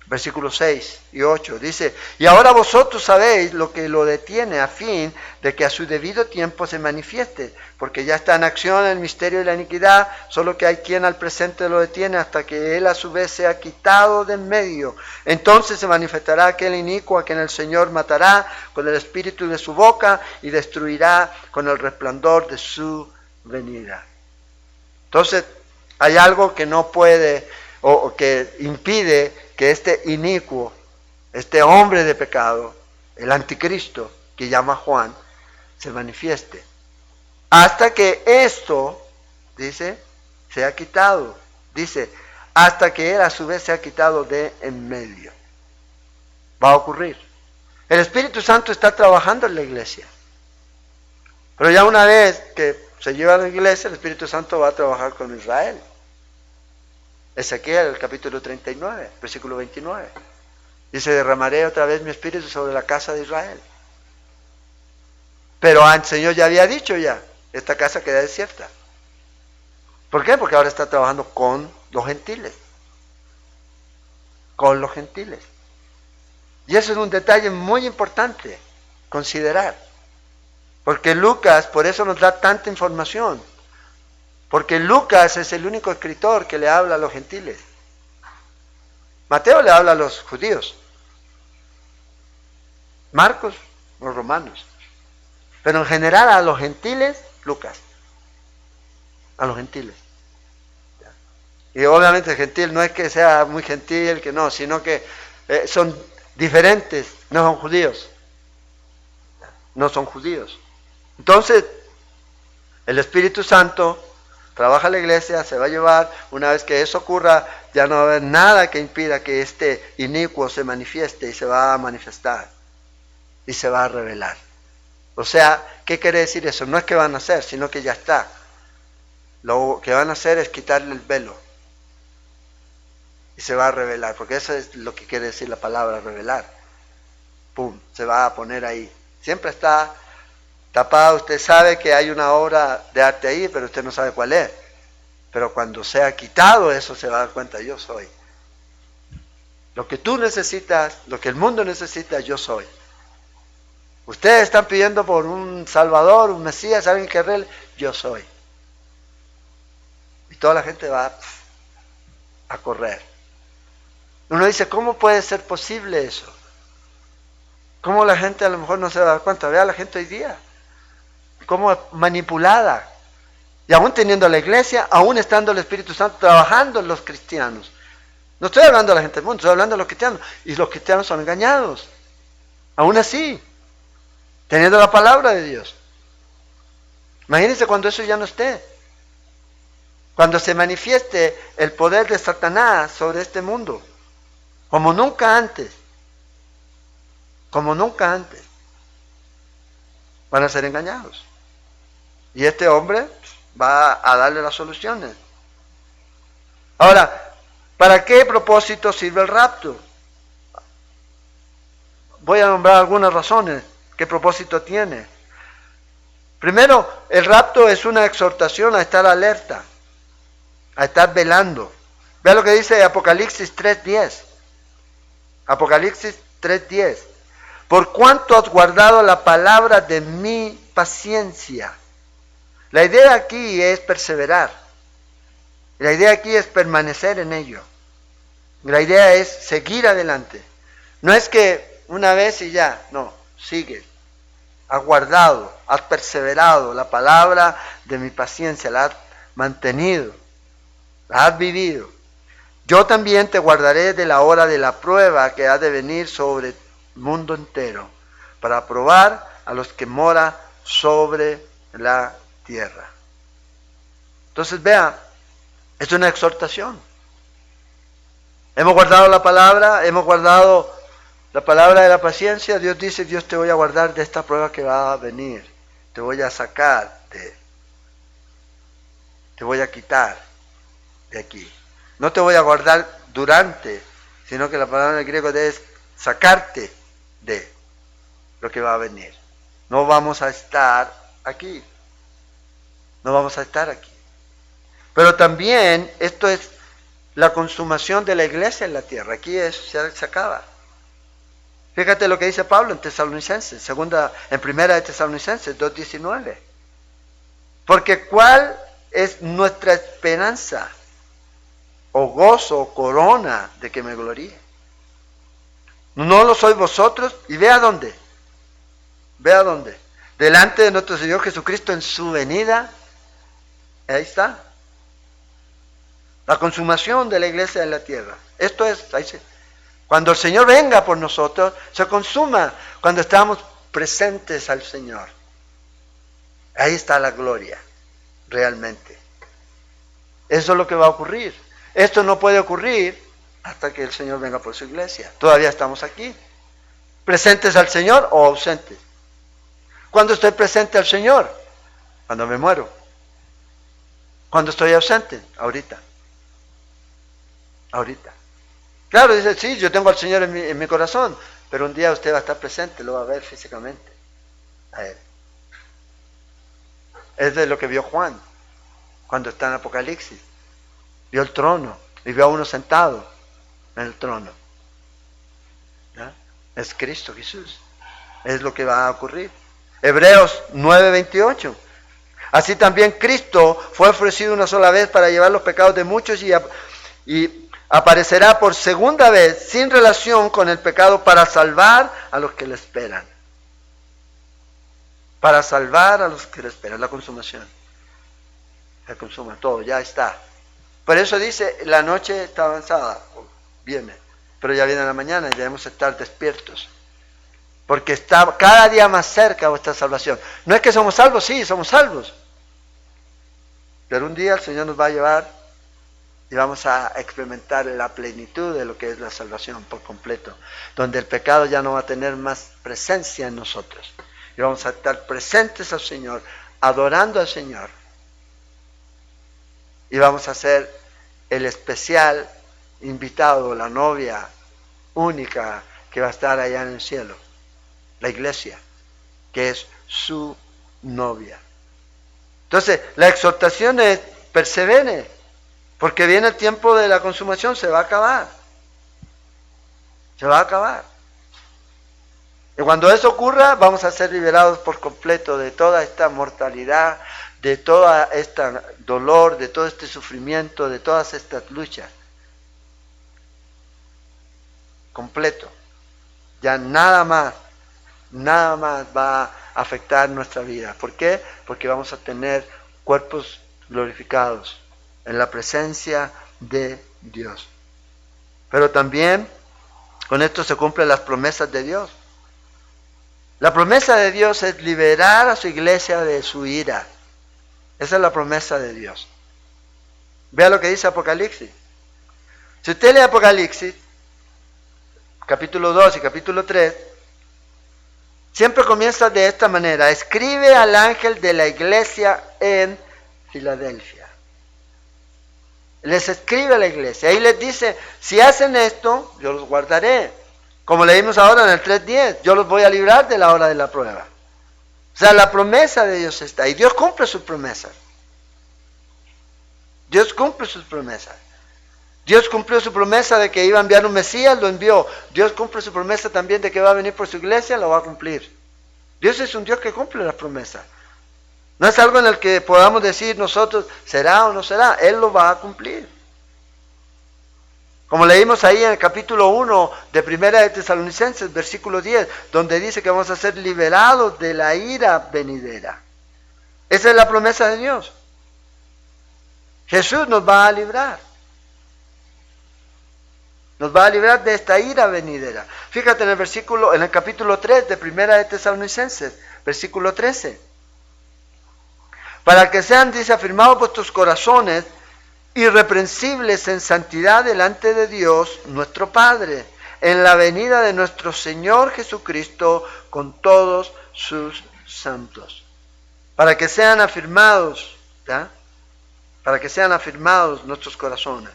versículos 6 y 8, dice: y ahora vosotros sabéis lo que lo detiene, a fin de que a su debido tiempo se manifieste, porque ya está en acción el misterio de la iniquidad, solo que hay quien al presente lo detiene hasta que él a su vez sea quitado de en medio. Entonces se manifestará aquel inicuo a quien el Señor matará con el espíritu de su boca y destruirá con el resplandor de su venida. Entonces, hay algo que no puede o que impide que este inicuo, este hombre de pecado, el anticristo que llama Juan, se manifieste. Hasta que esto, dice, sea quitado. Dice, hasta que él a su vez sea quitado de en medio. Va a ocurrir. El Espíritu Santo está trabajando en la iglesia. Pero ya una vez que se lleva a la iglesia, el Espíritu Santo va a trabajar con Israel. Ezequiel, capítulo 39, versículo 29. Dice, derramaré otra vez mi espíritu sobre la casa de Israel. Pero el Señor ya había dicho esta casa queda desierta. ¿Por qué? Porque ahora está trabajando con los gentiles. Con los gentiles. Y eso es un detalle muy importante considerar. Porque Lucas, por eso nos da tanta información. Porque Lucas es el único escritor que le habla a los gentiles. Mateo le habla a los judíos. Marcos, los romanos. Pero en general a los gentiles, Lucas. A los gentiles. Y obviamente el gentil no es que sea muy gentil, que no, sino que son diferentes, no son judíos. No son judíos. Entonces, el Espíritu Santo trabaja en la iglesia, se va a llevar. Una vez que eso ocurra, ya no va a haber nada que impida que este inicuo se manifieste, y se va a manifestar y se va a revelar. O sea, ¿qué quiere decir eso? No es que van a hacer, sino que ya está. Lo que van a hacer es quitarle el velo. y se va a revelar, porque eso es lo que quiere decir la palabra revelar. Pum, se va a poner ahí. Siempre está tapado, usted sabe que hay una obra de arte ahí, pero usted no sabe cuál es. Pero cuando sea quitado eso, se va a dar cuenta, yo soy. Lo que tú necesitas, lo que el mundo necesita, yo soy. Ustedes están pidiendo por un Salvador, un Mesías, alguien que revele, yo soy. Y toda la gente va a correr. Uno dice, ¿cómo puede ser posible eso? ¿Cómo la gente a lo mejor no se va a dar cuenta? Vea la gente hoy día, cómo es manipulada. Y aún teniendo la iglesia, aún estando el Espíritu Santo trabajando en los cristianos. No estoy hablando de la gente del mundo, estoy hablando de los cristianos. Y los cristianos son engañados. Aún así, teniendo la palabra de Dios. Imagínense cuando eso ya no esté. Cuando se manifieste el poder de Satanás sobre este mundo. Como nunca antes. Como nunca antes. Van a ser engañados. Y este hombre va a darle las soluciones. Ahora, ¿para qué propósito sirve el rapto? Voy a nombrar algunas razones. ¿Qué propósito tiene? Primero, el rapto es una exhortación a estar alerta, a estar velando. Vea lo que dice Apocalipsis 3:10. Apocalipsis 3:10. Por cuanto has guardado la palabra de mi paciencia. La idea aquí es perseverar. La idea aquí es permanecer en ello. La idea es seguir adelante. No es que una vez y ya, no, sigue. Has guardado, has perseverado la palabra de mi paciencia, la has mantenido, la has vivido. Yo también te guardaré de la hora de la prueba que ha de venir sobre el mundo entero, para probar a los que moran sobre la tierra. Entonces vea, es una exhortación. Hemos guardado la palabra, hemos guardado la palabra de la paciencia. Dios dice, Dios te voy a guardar de esta prueba que va a venir. Te voy a sacar te voy a quitar de aquí. No te voy a guardar durante, sino que la palabra en griego es sacarte de lo que va a venir. No vamos a estar aquí. No vamos a estar aquí. Pero también esto es la consumación de la iglesia en la tierra. Aquí se acaba. Fíjate lo que dice Pablo en Tesalonicenses, en primera de Tesalonicenses 2:19. Porque ¿cuál es nuestra esperanza? O gozo, o corona de que me gloríe. No lo sois vosotros, y vea dónde. Vea dónde. Delante de nuestro Señor Jesucristo en su venida. Ahí está. La consumación de la iglesia en la tierra. Esto es, ahí se, cuando el Señor venga por nosotros, se consuma cuando estamos presentes al Señor. Ahí está la gloria, realmente. Eso es lo que va a ocurrir. Esto no puede ocurrir hasta que el Señor venga por su iglesia. Todavía estamos aquí. ¿Presentes al Señor o ausentes? ¿Cuándo estoy presente al Señor? Cuando me muero. ¿Cuándo estoy ausente? Ahorita. Ahorita. Claro, dice, sí, yo tengo al Señor en mi corazón, pero un día usted va a estar presente, lo va a ver físicamente a Él. Es de lo que vio Juan cuando está en Apocalipsis. Vio el trono y vio a uno sentado en el trono. ¿Ya? Es Cristo Jesús. Es lo que va a ocurrir. Hebreos 9:28. Así también Cristo fue ofrecido una sola vez para llevar los pecados de muchos y aparecerá por segunda vez sin relación con el pecado para salvar a los que le esperan. Para salvar a los que le esperan. La consumación. Se consuma todo, ya está. Por eso dice, la noche está avanzada. Viene. Pero ya viene la mañana y debemos estar despiertos. Porque está cada día más cerca vuestra salvación. No es que somos salvos, sí, somos salvos. Pero un día el Señor nos va a llevar y vamos a experimentar la plenitud de lo que es la salvación por completo. Donde el pecado ya no va a tener más presencia en nosotros. Y vamos a estar presentes al Señor, adorando al Señor. Y vamos a ser el especial invitado, la novia única que va a estar allá en el cielo, la iglesia, que es su novia. Entonces, la exhortación es persevere, porque viene el tiempo de la consumación, se va a acabar. Se va a acabar. Y cuando eso ocurra, vamos a ser liberados por completo de toda esta mortalidad, de todo este dolor, de todo este sufrimiento, de todas estas luchas. Completo. Ya nada más va a afectar nuestra vida. ¿Por qué? Porque vamos a tener cuerpos glorificados en la presencia de Dios. Pero también con esto se cumplen las promesas de Dios. La promesa de Dios es liberar a su iglesia de su ira. Esa es la promesa de Dios. Vea lo que dice Apocalipsis. Si usted lee Apocalipsis, capítulo 2 y capítulo 3, siempre comienza de esta manera. Escribe al ángel de la iglesia en Filadelfia. Les escribe a la iglesia. Ahí les dice, si hacen esto, yo los guardaré. Como leímos ahora en el 3:10, yo los voy a librar de la hora de la prueba. O sea, la promesa de Dios está. Y Dios cumple sus promesas. Dios cumple sus promesas. Dios cumplió su promesa de que iba a enviar un Mesías, lo envió. Dios cumple su promesa también de que va a venir por su iglesia, lo va a cumplir. Dios es un Dios que cumple las promesas. No es algo en el que podamos decir nosotros, ¿será o no será? Él lo va a cumplir. Como leímos ahí en el capítulo 1 de Primera de Tesalonicenses, versículo 10, donde dice que vamos a ser liberados de la ira venidera. Esa es la promesa de Dios. Jesús nos va a librar. Nos va a librar de esta ira venidera. Fíjate en el capítulo 3 de Primera de Tesalonicenses, versículo 13. Para que sean desafirmados vuestros corazones, irreprensibles en santidad delante de Dios, nuestro Padre, en la venida de nuestro Señor Jesucristo con todos sus santos. Para que sean afirmados, ¿ya? Para que sean afirmados nuestros corazones.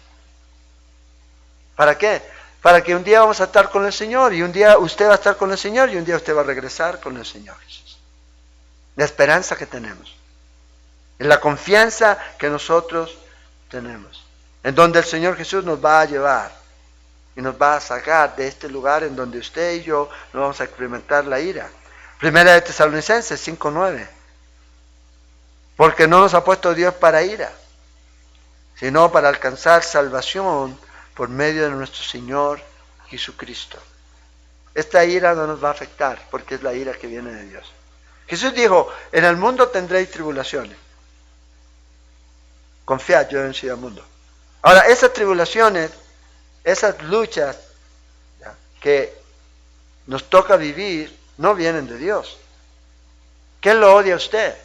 ¿Para qué? Para que un día vamos a estar con el Señor, y un día usted va a estar con el Señor, y un día usted va a regresar con el Señor Jesús. La esperanza que tenemos. Es la confianza que nosotros tenemos, en donde el Señor Jesús nos va a llevar y nos va a sacar de este lugar en donde usted y yo no vamos a experimentar la ira. Primera de Tesalonicenses 5:9. Porque no nos ha puesto Dios para ira, sino para alcanzar salvación por medio de nuestro Señor Jesucristo. Esta ira no nos va a afectar porque es la ira que viene de Dios. Jesús dijo, en el mundo tendréis tribulaciones. Confiad, yo he vencido al mundo. Ahora, esas tribulaciones, esas luchas, ¿ya?, que nos toca vivir, no vienen de Dios. ¿Quién lo odia a usted?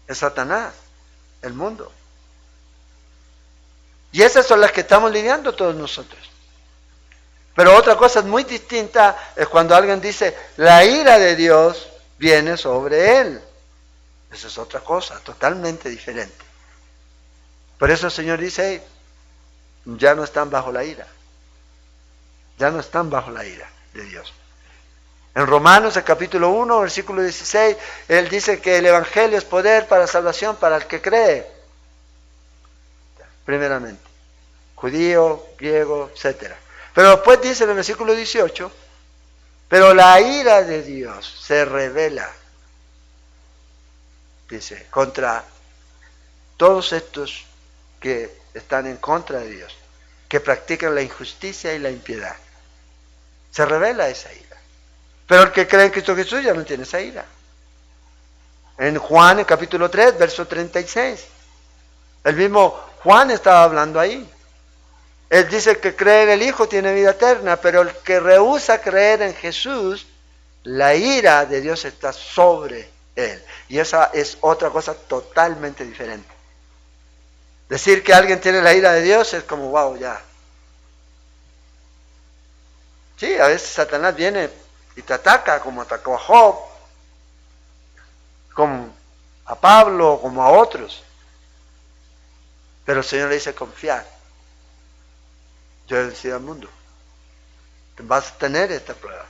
Es Satanás, el mundo. Y esas son las que estamos lidiando todos nosotros. Pero otra cosa muy distinta es cuando alguien dice, la ira de Dios viene sobre él. Esa es otra cosa, totalmente diferente. Por eso el Señor dice, ya no están bajo la ira. Ya no están bajo la ira de Dios. En Romanos, el capítulo 1, versículo 16, Él dice que el Evangelio es poder para salvación para el que cree. Primeramente. Judío, griego, etc. Pero después dice en el versículo 18, pero la ira de Dios se revela, dice, contra todos estos que están en contra de Dios, que practican la injusticia y la impiedad. Se revela esa ira. Pero el que cree en Cristo Jesús ya no tiene esa ira. En Juan, el capítulo 3, verso 36, el mismo Juan estaba hablando ahí. Él dice que cree en el Hijo tiene vida eterna, pero el que rehúsa creer en Jesús, la ira de Dios está sobre él. Y esa es otra cosa totalmente diferente. Decir que alguien tiene la ira de Dios es como, wow, ya. Sí, a veces Satanás viene y te ataca, como atacó a Job, como a Pablo, como a otros. Pero el Señor le dice, confiad. Yo he vencido al mundo. Vas a tener esta prueba,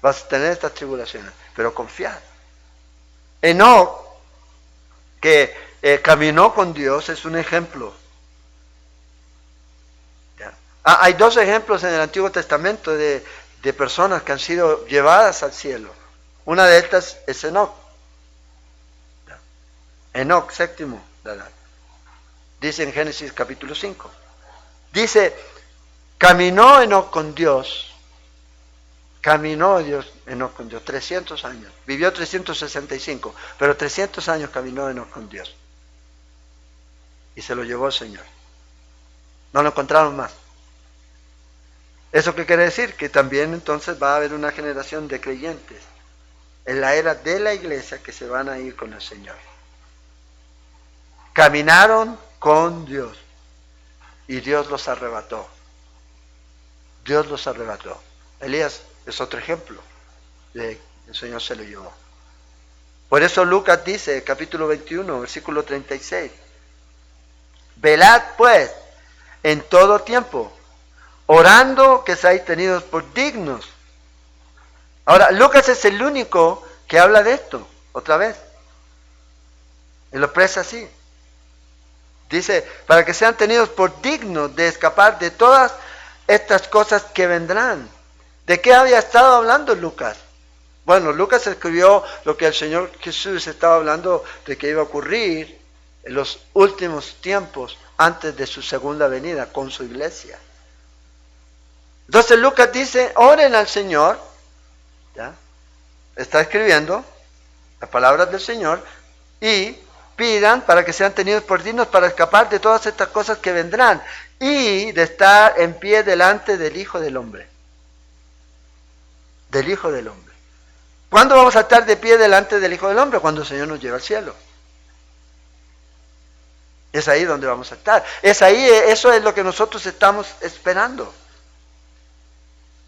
vas a tener estas tribulaciones, pero confiad. Enoc, que caminó con Dios, es un ejemplo. Hay dos ejemplos en el Antiguo Testamento de personas que han sido llevadas al cielo. Una de estas es Enoc. Enoc, séptimo de Adán. Dice en Génesis capítulo 5. Dice, caminó Enoc con Dios. Caminó Enoc con Dios 300 años. Vivió 365, pero 300 años caminó Enoc con Dios. Y se lo llevó el Señor. No lo encontraron más. ¿Eso qué quiere decir? Que también entonces va a haber una generación de creyentes en la era de la iglesia que se van a ir con el Señor. Caminaron con Dios y Dios los arrebató. Dios los arrebató. Elías es otro ejemplo de el Señor se lo llevó. Por eso Lucas dice, capítulo 21, versículo 36, velad pues en todo tiempo, orando que seáis tenidos por dignos. Ahora, Lucas es el único que habla de esto, otra vez. Y lo expresa así. Dice, para que sean tenidos por dignos de escapar de todas estas cosas que vendrán. ¿De qué había estado hablando Lucas? Bueno, Lucas escribió lo que el Señor Jesús estaba hablando de que iba a ocurrir en los últimos tiempos antes de su segunda venida con su iglesia. Entonces Lucas dice, oren al Señor, ¿ya? Está escribiendo las palabras del Señor y pidan para que sean tenidos por dignos para escapar de todas estas cosas que vendrán y de estar en pie delante del Hijo del Hombre. Del Hijo del Hombre. ¿Cuándo vamos a estar de pie delante del Hijo del Hombre? Cuando el Señor nos lleve al cielo. Es ahí donde vamos a estar. Es ahí, eso es lo que nosotros estamos esperando.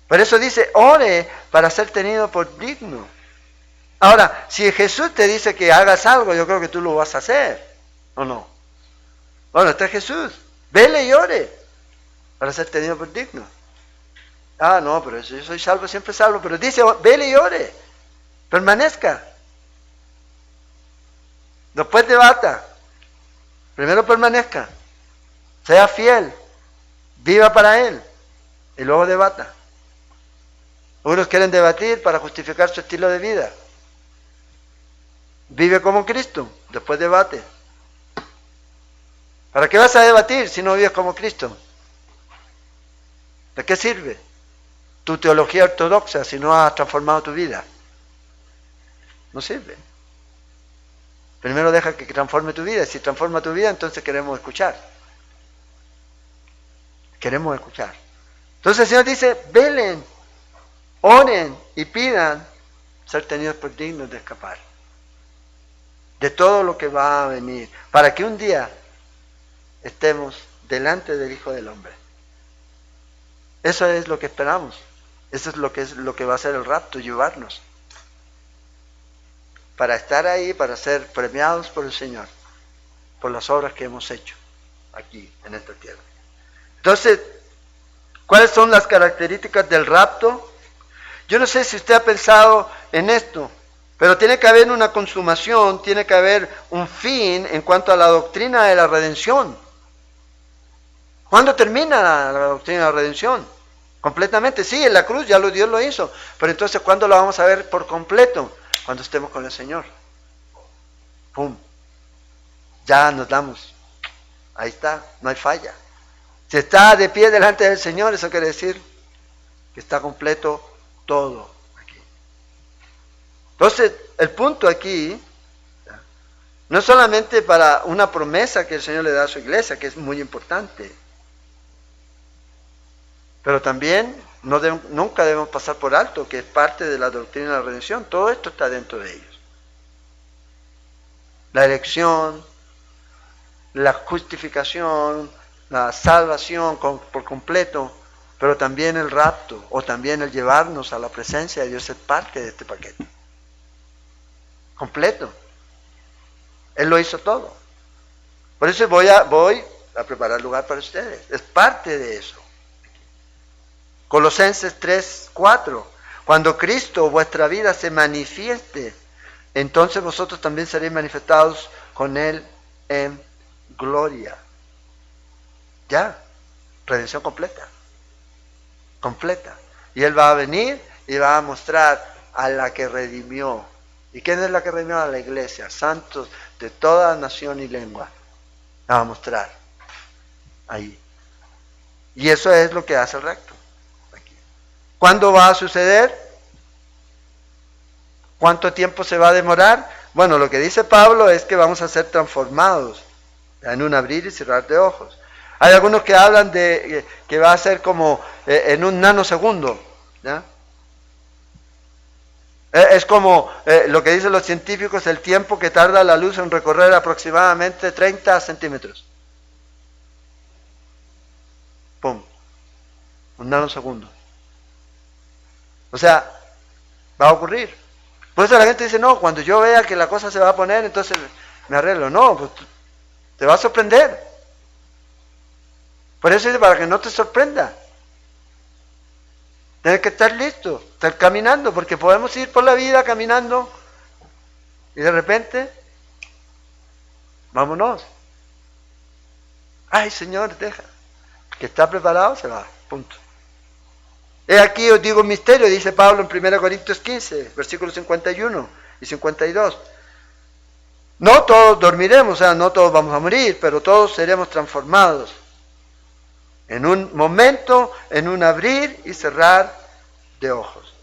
Por eso dice, ore para ser tenido por digno. Ahora, si Jesús te dice que hagas algo, yo creo que tú lo vas a hacer, ¿o no? Bueno, está Jesús. Vele y ore para ser tenido por digno. Ah, no, pero yo soy salvo, siempre salvo. Pero dice, vele y ore. Permanezca. Después debata. Primero permanezca. Sea fiel. Viva para Él. Y luego debata. Unos quieren debatir para justificar su estilo de vida. Vive como Cristo. Después debate. ¿Para qué vas a debatir si no vives como Cristo? ¿De qué sirve tu teología ortodoxa si no has transformado tu vida? No sirve. Primero deja que transforme tu vida. Si transforma tu vida, entonces queremos escuchar. Queremos escuchar. Entonces el Señor dice, velen, oren y pidan ser tenidos por dignos de escapar de todo lo que va a venir, para que un día estemos delante del Hijo del Hombre. Eso es lo que esperamos. Eso es lo que va a ser el rapto, llevarnos. Para estar ahí, para ser premiados por el Señor, por las obras que hemos hecho aquí, en esta tierra. Entonces, ¿cuáles son las características del rapto? Yo no sé si usted ha pensado en esto, pero tiene que haber una consumación, tiene que haber un fin en cuanto a la doctrina de la redención. ¿Cuándo termina la doctrina de la redención? Completamente, sí, en la cruz ya Dios lo hizo, pero entonces ¿cuándo la vamos a ver por completo? Cuando estemos con el Señor. ¡Pum! Ya nos damos. Ahí está, no hay falla. Si está de pie delante del Señor, eso quiere decir que está completo todo aquí. Entonces, el punto aquí no es solamente para una promesa que el Señor le da a su iglesia, que es muy importante, pero también nunca debemos pasar por alto que es parte de la doctrina de la redención. Todo esto está dentro de ellos. La elección, la justificación, la salvación por completo, pero también el rapto o también el llevarnos a la presencia de Dios es parte de este paquete. Completo. Él lo hizo todo. Por eso voy a preparar lugar para ustedes. Es parte de eso. Colosenses 3:4. Cuando Cristo, vuestra vida, se manifieste, entonces vosotros también seréis manifestados con Él en gloria. Ya, redención completa. Completa. Y Él va a venir y va a mostrar a la que redimió. ¿Y quién es la que redimió? A la iglesia, santos de toda nación y lengua. La va a mostrar ahí. Y eso es lo que hace el rapto. ¿Cuándo va a suceder? ¿Cuánto tiempo se va a demorar? Bueno, lo que dice Pablo es que vamos a ser transformados en un abrir y cerrar de ojos. Hay algunos que hablan de que va a ser como en un nanosegundo. ¿Ya? Es como lo que dicen los científicos, el tiempo que tarda la luz en recorrer aproximadamente 30 centímetros. ¡Pum! Un nanosegundo. O sea, va a ocurrir. Por eso la gente dice, no, cuando yo vea que la cosa se va a poner, entonces me arreglo. No, pues te va a sorprender. Por eso dice, para que no te sorprenda. Tienes que estar listo, estar caminando, porque podemos ir por la vida caminando y de repente, vámonos. Ay, Señor, deja. Que está preparado, se va. Punto. He aquí os digo un misterio, dice Pablo en 1 Corintios 15, versículos 51 y 52. No todos dormiremos, o sea, no todos vamos a morir, pero todos seremos transformados. En un momento, en un abrir y cerrar de ojos.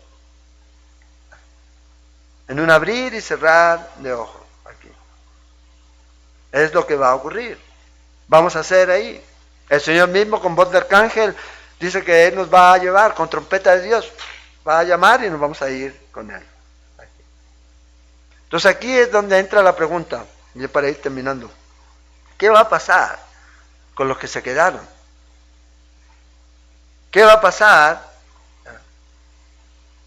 En un abrir y cerrar de ojos. Aquí. Es lo que va a ocurrir. Vamos a hacer ahí. El Señor mismo con voz de arcángel dice que Él nos va a llevar con trompeta de Dios. Va a llamar y nos vamos a ir con Él. Aquí. Entonces aquí es donde entra la pregunta, y para ir terminando. ¿Qué va a pasar con los que se quedaron? ¿Qué va a pasar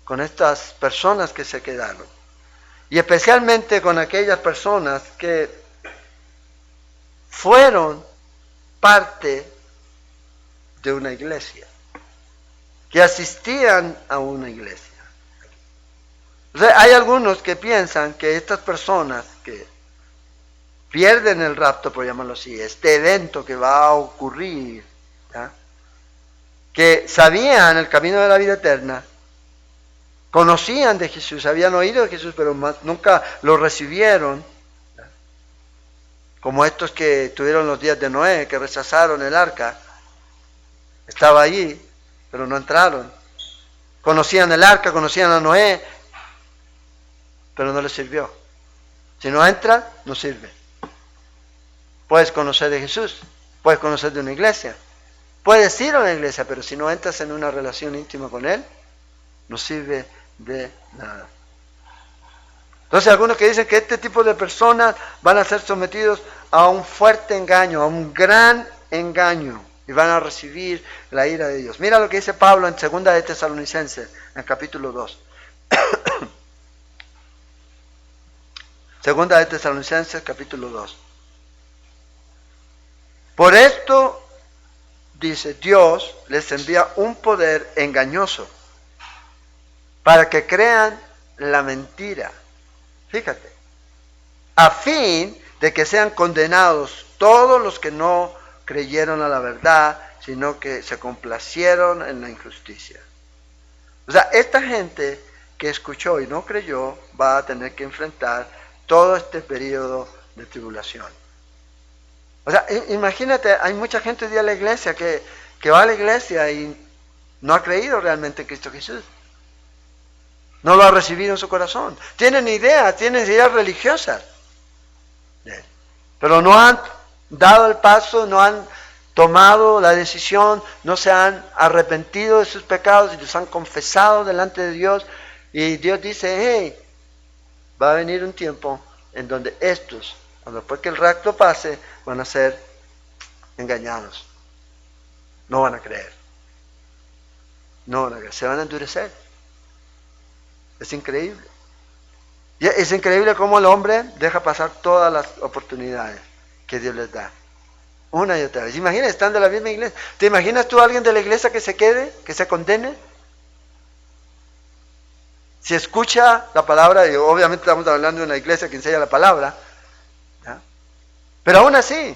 con estas personas que se quedaron? Y especialmente con aquellas personas que fueron parte de una iglesia, que asistían a una iglesia. O sea, hay algunos que piensan que estas personas que pierden el rapto, por llamarlo así, este evento que va a ocurrir, ¿ya? Que sabían el camino de la vida eterna, conocían de Jesús, habían oído de Jesús, pero nunca lo recibieron, ¿ya? Como estos que tuvieron los días de Noé, que rechazaron el arca. Estaba allí, pero no entraron. Conocían el arca, conocían a Noé, pero no les sirvió. Si no entra, no sirve. Puedes conocer de Jesús, puedes conocer de una iglesia, puedes ir a una iglesia, pero si no entras en una relación íntima con Él, no sirve de nada. Entonces algunos que dicen que este tipo de personas van a ser sometidos a un fuerte engaño, a un gran engaño, y van a recibir la ira de Dios. Mira lo que dice Pablo en 2 de Tesalonicenses, en el capítulo 2. 2 de Tesalonicenses, capítulo 2. Por esto, dice, Dios les envía un poder engañoso para que crean la mentira. Fíjate. A fin de que sean condenados todos los que no creyeron a la verdad, sino que se complacieron en la injusticia. O sea, esta gente que escuchó y no creyó va a tener que enfrentar todo este periodo de tribulación. O sea, imagínate, hay mucha gente de la iglesia que va a la iglesia y no ha creído realmente en Cristo Jesús. No lo ha recibido en su corazón. Tienen ideas religiosas, pero no han dado el paso, no han tomado la decisión, no se han arrepentido de sus pecados y los han confesado delante de Dios. Y Dios dice, hey, va a venir un tiempo en donde estos, después que el rapto pase, van a ser engañados. No van a creer. No van a creer, se van a endurecer. Es increíble. Y es increíble cómo el hombre deja pasar todas las oportunidades que Dios les da. Una y otra vez. Imagina estando en la misma iglesia. ¿Te imaginas tú a alguien de la iglesia que se quede, que se condene? Si escucha la palabra, y obviamente estamos hablando de una iglesia que enseña la palabra, ¿ya? Pero aún así,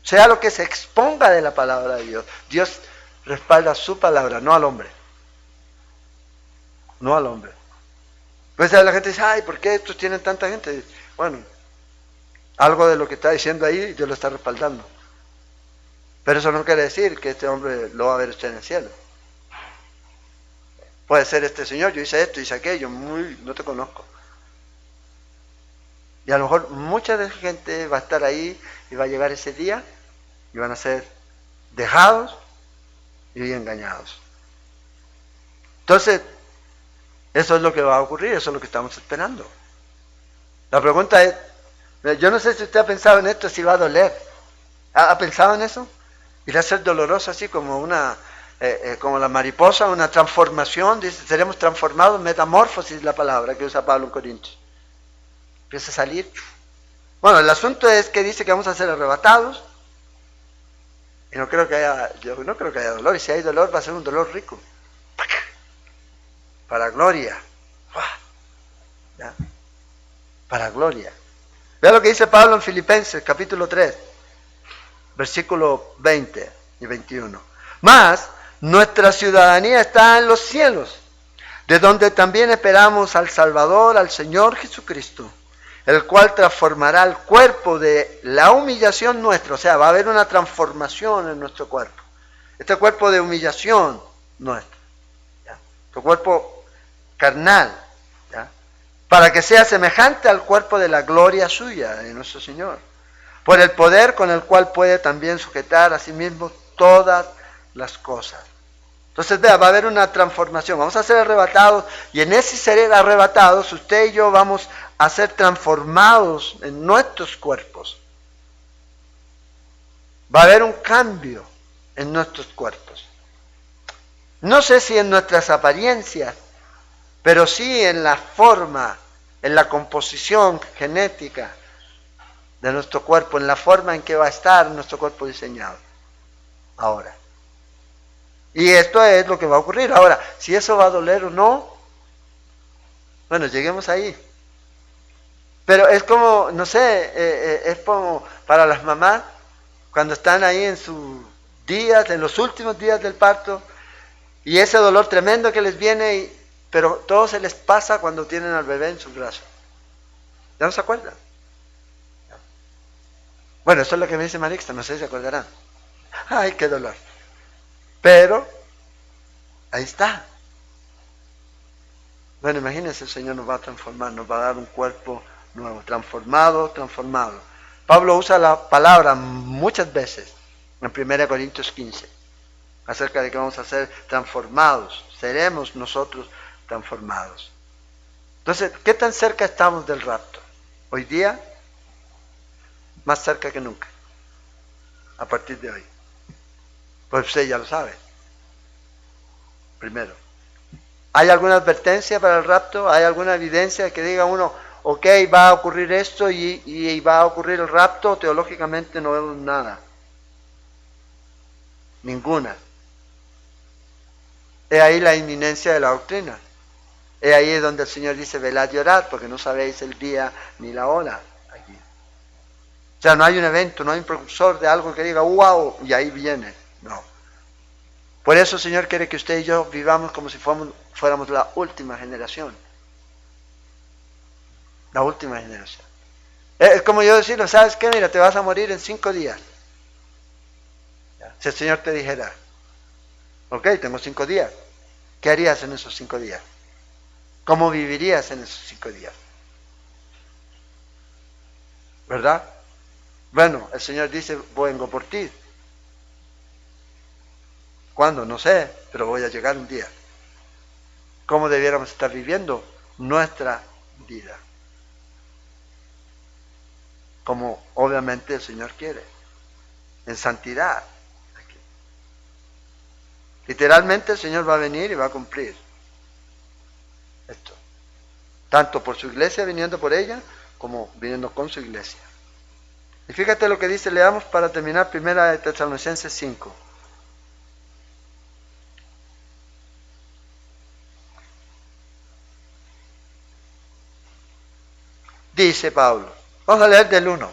sea lo que se exponga de la palabra de Dios, Dios respalda su palabra, no al hombre. No al hombre. Pues la gente dice, ay, ¿por qué estos tienen tanta gente? Bueno, algo de lo que está diciendo ahí, Dios lo está respaldando. Pero eso no quiere decir que este hombre lo va a ver usted en el cielo. Puede ser este señor, yo hice esto, hice aquello, no te conozco. Y a lo mejor mucha de la gente va a estar ahí y va a llegar ese día y van a ser dejados y engañados. Entonces, eso es lo que va a ocurrir, eso es lo que estamos esperando. La pregunta es, yo no sé si usted ha pensado en esto, si va a doler. ¿Ha pensado en eso? Irá a ser doloroso así como como la mariposa, una transformación, dice, seremos transformados, metamorfosis es la palabra que usa Pablo en Corintios. Empieza a salir. Bueno, el asunto es que dice que vamos a ser arrebatados, y yo no creo que haya dolor, y si hay dolor va a ser un dolor rico. Para gloria. ¿Ya? Para gloria. Vea lo que dice Pablo en Filipenses, capítulo 3, versículo 20 y 21. Mas nuestra ciudadanía está en los cielos, de donde también esperamos al Salvador, al Señor Jesucristo, el cual transformará el cuerpo de la humillación nuestra. O sea, va a haber una transformación en nuestro cuerpo. Este cuerpo de humillación nuestro. ¿Ya? Nuestro cuerpo carnal, ¿ya? Para que sea semejante al cuerpo de la gloria suya, de nuestro Señor, por el poder con el cual puede también sujetar a sí mismo todas las cosas. Entonces, vea, va a haber una transformación, vamos a ser arrebatados, y en ese ser arrebatados, usted y yo vamos a ser transformados en nuestros cuerpos. Va a haber un cambio en nuestros cuerpos. No sé si en nuestras apariencias, pero sí en la forma, en la composición genética de nuestro cuerpo, en la forma en que va a estar nuestro cuerpo diseñado. Ahora. Y esto es lo que va a ocurrir. Ahora, si eso va a doler o no, bueno, lleguemos ahí. Pero es como, no sé, es como para las mamás, cuando están ahí en sus días, en los últimos días del parto, y ese dolor tremendo que les viene, pero todo se les pasa cuando tienen al bebé en sus brazos. ¿Ya no se acuerdan? Bueno, eso es lo que me dice Marixta, no sé si se acordarán. Ay, qué dolor. Pero, ahí está. Bueno, imagínense, el Señor nos va a transformar, nos va a dar un cuerpo nuevo, transformado. Pablo usa la palabra muchas veces en 1 Corintios 15, acerca de que vamos a ser transformados, seremos nosotros transformados. Entonces, ¿qué tan cerca estamos del rapto? Hoy día, más cerca que nunca, a partir de hoy. Pues usted ya lo sabe. Primero, ¿hay alguna advertencia para el rapto? ¿Hay alguna evidencia que diga uno, ok, va a ocurrir esto y va a ocurrir el rapto? Teológicamente no vemos nada. Ninguna. Es ahí la inminencia de la doctrina. Es ahí donde el Señor dice, velad y orad, porque no sabéis el día ni la hora. Aquí. O sea, no hay un evento, no hay un precursor de algo que diga, wow, y ahí viene. No. Por eso el Señor quiere que usted y yo vivamos como si fuéramos la última generación. La última generación. Es como yo decirle, ¿sabes qué? Mira, te vas a morir en 5 días. Si el Señor te dijera, ok, tengo 5 días. ¿Qué harías en esos 5 días? ¿Cómo vivirías en esos 5 días? ¿Verdad? Bueno, el Señor dice, vengo por ti. ¿Cuándo? No sé, pero voy a llegar un día. ¿Cómo debiéramos estar viviendo nuestra vida? Como obviamente el Señor quiere. En santidad. Literalmente el Señor va a venir y va a cumplir esto. Tanto por su iglesia, viniendo por ella, como viniendo con su iglesia. Y fíjate lo que dice, leamos para terminar, 1 Tesalonicenses 5. Dice Pablo, vamos a leer del 1.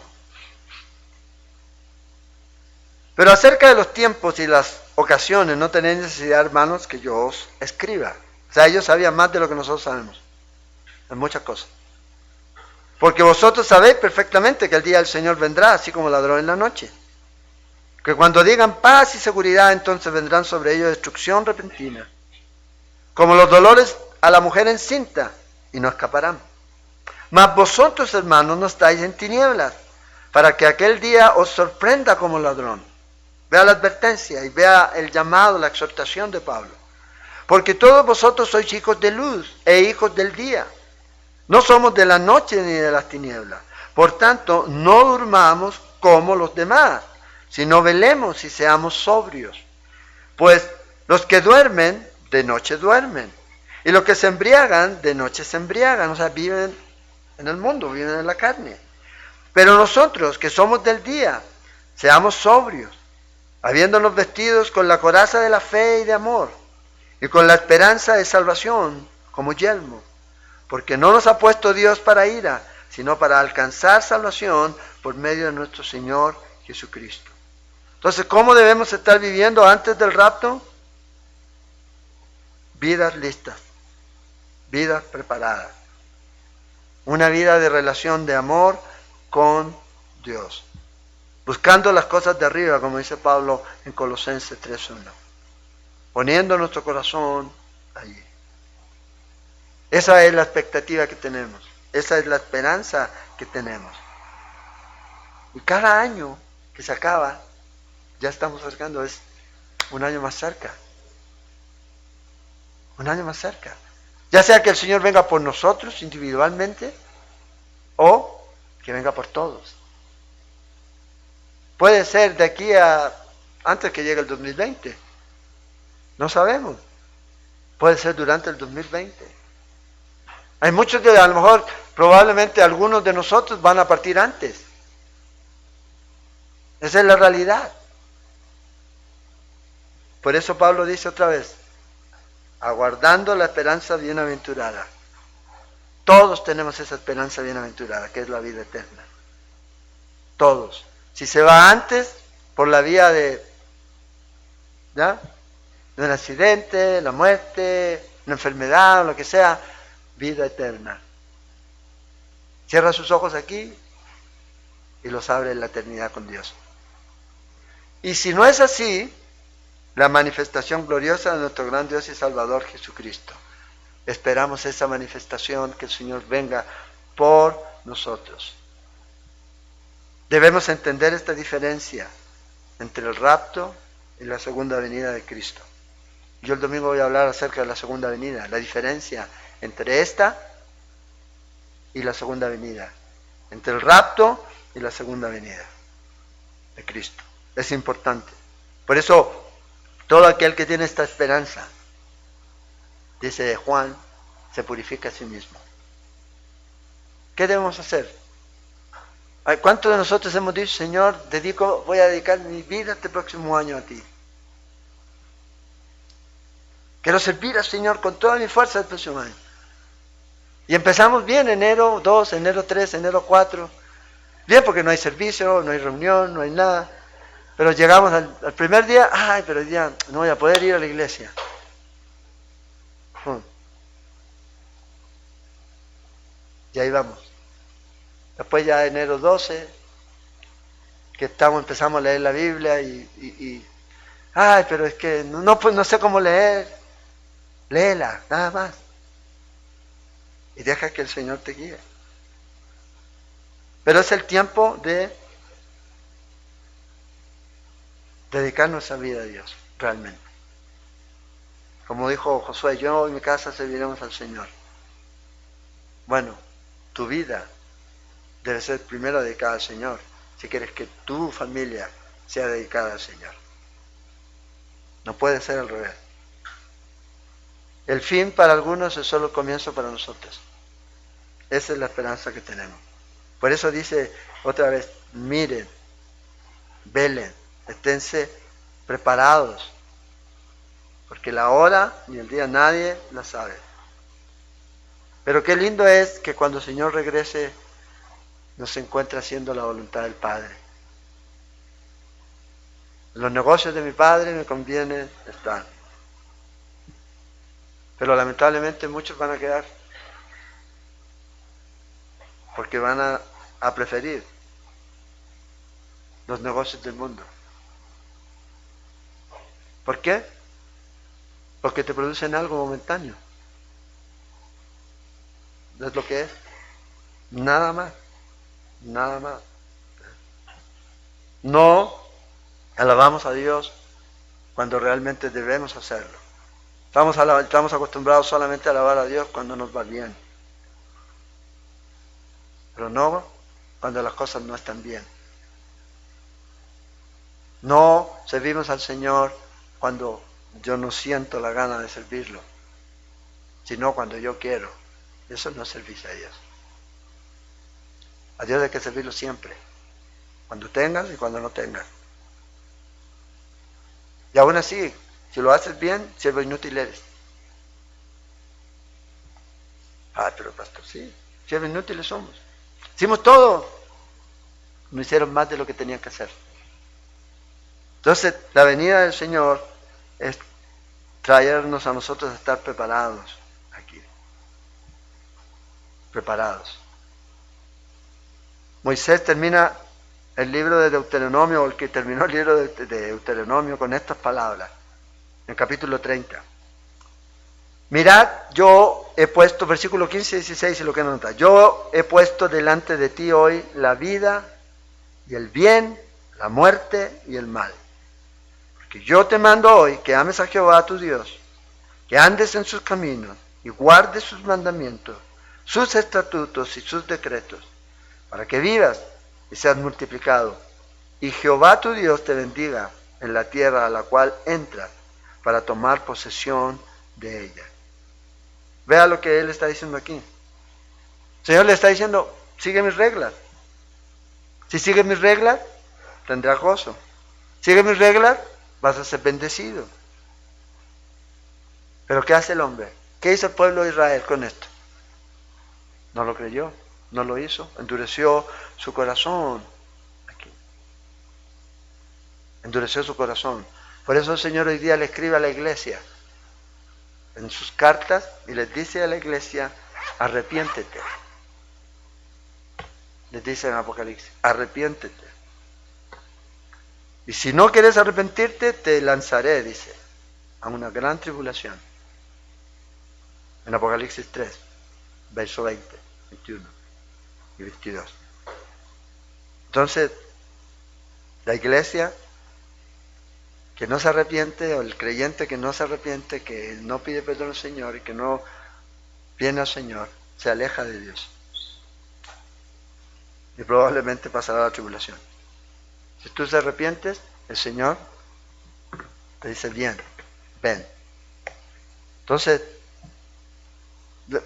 Pero acerca de los tiempos y las ocasiones no tenéis necesidad, hermanos, que yo os escriba. O sea, ellos sabían más de lo que nosotros sabemos, en muchas cosas. Porque vosotros sabéis perfectamente que el día del Señor vendrá, así como ladrón en la noche. Que cuando digan paz y seguridad, entonces vendrán sobre ellos destrucción repentina, como los dolores a la mujer encinta, y no escaparán. Mas vosotros, hermanos, no estáis en tinieblas, para que aquel día os sorprenda como ladrón. Vea la advertencia y vea el llamado, la exhortación de Pablo. Porque todos vosotros sois hijos de luz e hijos del día. No somos de la noche ni de las tinieblas. Por tanto, no durmamos como los demás, sino velemos y seamos sobrios. Pues los que duermen, de noche duermen. Y los que se embriagan, de noche se embriagan. O sea, viven en el mundo, viven en la carne. Pero nosotros, que somos del día, seamos sobrios, habiéndonos vestidos con la coraza de la fe y de amor, y con la esperanza de salvación como yelmo. Porque no nos ha puesto Dios para ira, sino para alcanzar salvación por medio de nuestro Señor Jesucristo. Entonces, ¿cómo debemos estar viviendo antes del rapto? Vidas listas, vidas preparadas. Una vida de relación de amor con Dios. Buscando las cosas de arriba, como dice Pablo en Colosenses 3:1. Poniendo nuestro corazón allí. Esa es la expectativa que tenemos. Esa es la esperanza que tenemos. Y cada año que se acaba, ya estamos acercando, es un año más cerca. Un año más cerca. Ya sea que el Señor venga por nosotros individualmente o que venga por todos. Puede ser de aquí a antes que llegue el 2020. No sabemos. Puede ser durante el 2020. Hay muchos que a lo mejor, probablemente algunos de nosotros van a partir antes. Esa es la realidad. Por eso Pablo dice otra vez, aguardando la esperanza bienaventurada. Todos tenemos esa esperanza bienaventurada, que es la vida eterna. Todos. Si se va antes, por la vía de un accidente, la muerte, una enfermedad, o lo que sea, vida eterna. Cierra sus ojos aquí y los abre en la eternidad con Dios. Y si no es así, la manifestación gloriosa de nuestro gran Dios y Salvador Jesucristo. Esperamos esa manifestación, que el Señor venga por nosotros. Debemos entender esta diferencia entre el rapto y la segunda venida de Cristo. Yo el domingo voy a hablar acerca de la segunda venida, la diferencia entre esta y la segunda venida, entre el rapto y la segunda venida de Cristo. Es importante. Por eso, todo aquel que tiene esta esperanza, dice Juan, se purifica a sí mismo. ¿Qué debemos hacer? ¿Cuántos de nosotros hemos dicho, Señor, voy a dedicar mi vida este próximo año a ti? Quiero servir al Señor con toda mi fuerza el próximo año. Y empezamos bien, enero 2, enero 3, enero 4. Bien, porque no hay servicio, no hay reunión, no hay nada. Pero llegamos al primer día, pero hoy día no voy a poder ir a la iglesia. Y ahí vamos. Después ya enero 12, que empezamos a leer la Biblia pero es que no sé cómo leer. Léela, nada más. Y deja que el Señor te guíe. Pero es el tiempo de dedicar nuestra vida a Dios, realmente. Como dijo Josué, yo y mi casa serviremos al Señor. Bueno, tu vida debe ser primero dedicada al Señor, si quieres que tu familia sea dedicada al Señor. No puede ser al revés. El fin para algunos es solo el comienzo para nosotros. Esa es la esperanza que tenemos. Por eso dice otra vez, miren, velen, esténse preparados, porque la hora ni el día nadie la sabe. Pero qué lindo es que cuando el Señor regrese nos encuentre haciendo la voluntad del Padre. En los negocios de mi Padre me conviene estar. Pero lamentablemente muchos van a quedar porque van a preferir los negocios del mundo. ¿Por qué? Porque te producen algo momentáneo. ¿No es lo que es? Nada más. Nada más. No alabamos a Dios cuando realmente debemos hacerlo. Estamos acostumbrados solamente a alabar a Dios cuando nos va bien. Pero no cuando las cosas no están bien. No servimos al Señor cuando yo no siento la gana de servirlo, sino cuando yo quiero. Eso no es servicio a Dios. A Dios hay que servirlo siempre, cuando tengas y cuando no tengas. Y aún así, si lo haces bien, siervo inútil eres. Pero pastor, sí, siervos inútiles somos. Hicimos todo, no hicieron más de lo que tenían que hacer. Entonces, la venida del Señor es traernos a nosotros a estar preparados aquí. Preparados. Moisés termina el libro de Deuteronomio, o el que terminó el libro de Deuteronomio, con estas palabras, en el capítulo 30. Mirad, yo he puesto, versículo 15 y 16, y lo que nota, yo he puesto delante de ti hoy la vida y el bien, la muerte y el mal. Porque yo te mando hoy que ames a Jehová tu Dios, que andes en sus caminos y guardes sus mandamientos, sus estatutos y sus decretos, para que vivas y seas multiplicado. Y Jehová tu Dios te bendiga en la tierra a la cual entras para tomar posesión de ella. Vea lo que él está diciendo aquí. El Señor le está diciendo, sigue mis reglas. Si sigues mis reglas, tendrás gozo. Sigue mis reglas, vas a ser bendecido. Pero ¿qué hace el hombre? ¿Qué hizo el pueblo de Israel con esto? No lo creyó, no lo hizo, endureció su corazón. Aquí. Endureció su corazón. Por eso el Señor hoy día le escribe a la iglesia en sus cartas y les dice a la iglesia, arrepiéntete. Les dice en Apocalipsis, arrepiéntete. Y si no quieres arrepentirte, te lanzaré, dice, a una gran tribulación. En Apocalipsis 3, verso 20, 21 y 22. Entonces, la iglesia que no se arrepiente, o el creyente que no se arrepiente, que no pide perdón al Señor y que no viene al Señor, se aleja de Dios. Y probablemente pasará la tribulación. Si tú te arrepientes, el Señor te dice, bien, ven. Entonces,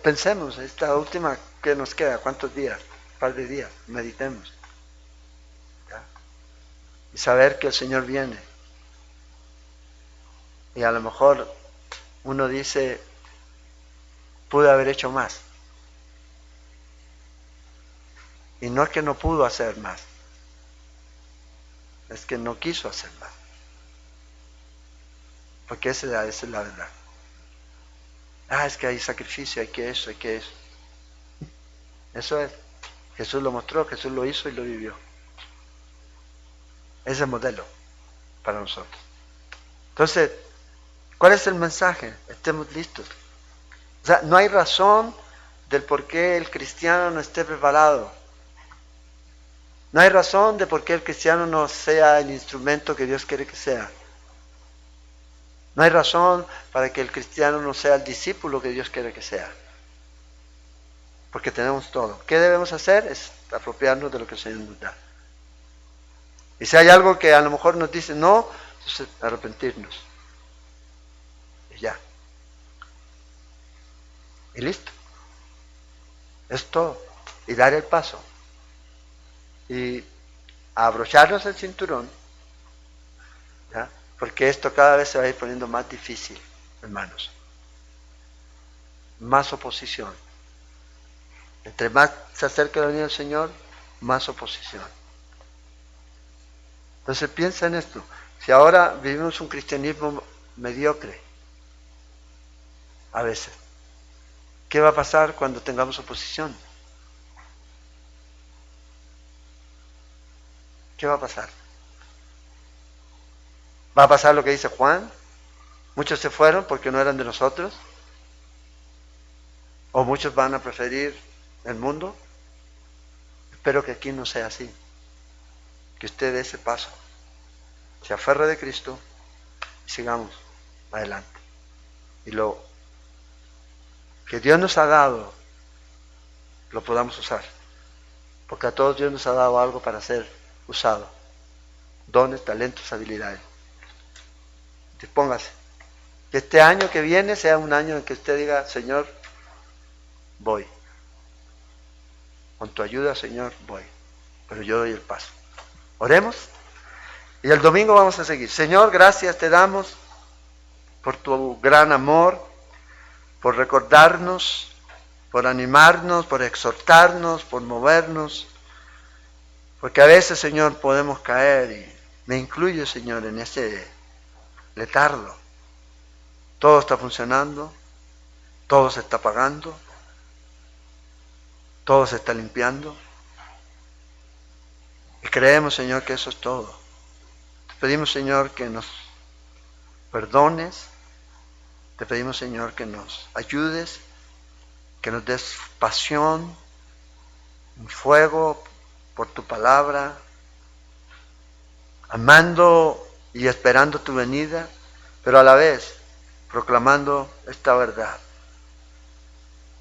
pensemos, esta última que nos queda, ¿cuántos días? Un par de días, meditemos. ¿Ya? Y saber que el Señor viene. Y a lo mejor uno dice, pude haber hecho más. Y no es que no pudo hacer más, es que no quiso hacer más. Porque esa es la verdad. Es que hay sacrificio, hay que eso, hay que eso. Eso es. Jesús lo mostró, Jesús lo hizo y lo vivió. Ese es el modelo para nosotros. Entonces, ¿cuál es el mensaje? Estemos listos. O sea, no hay razón del por qué el cristiano no esté preparado. No hay razón de por qué el cristiano no sea el instrumento que Dios quiere que sea. No hay razón para que el cristiano no sea el discípulo que Dios quiere que sea. Porque tenemos todo. ¿Qué debemos hacer? Es apropiarnos de lo que el Señor nos da. Y si hay algo que a lo mejor nos dice no, entonces arrepentirnos. Y ya. Y listo. Es todo. Y dar el paso. y a abrocharnos el cinturón, ¿ya? Porque esto cada vez se va a ir poniendo más difícil, hermanos. Más oposición. Entre más se acerca la venida del Señor, más oposición. Entonces piensa en esto. Si ahora vivimos un cristianismo mediocre, a veces, ¿qué va a pasar cuando tengamos oposición? ¿Qué va a pasar? ¿Va a pasar lo que dice Juan? Muchos se fueron porque no eran de nosotros. ¿O muchos van a preferir el mundo? Espero que aquí no sea así. Que usted dé ese paso. Se aferre de Cristo y sigamos adelante. Y lo que Dios nos ha dado, lo podamos usar. Porque a todos Dios nos ha dado algo para ser usado. Dones, talentos, habilidades. Dispóngase. Que este año que viene sea un año en que usted diga, Señor, voy. Con tu ayuda, Señor, voy. Pero yo doy el paso. Oremos. Y el domingo vamos a seguir. Señor, gracias te damos por tu gran amor, por recordarnos, por animarnos, por exhortarnos, por movernos. Porque a veces, Señor, podemos caer y me incluyo, Señor, en ese letargo. Todo está funcionando, todo se está pagando, todo se está limpiando. Y creemos, Señor, que eso es todo. Te pedimos, Señor, que nos perdones. Te pedimos, Señor, que nos ayudes, que nos des pasión, un fuego por tu palabra, amando y esperando tu venida, pero a la vez proclamando esta verdad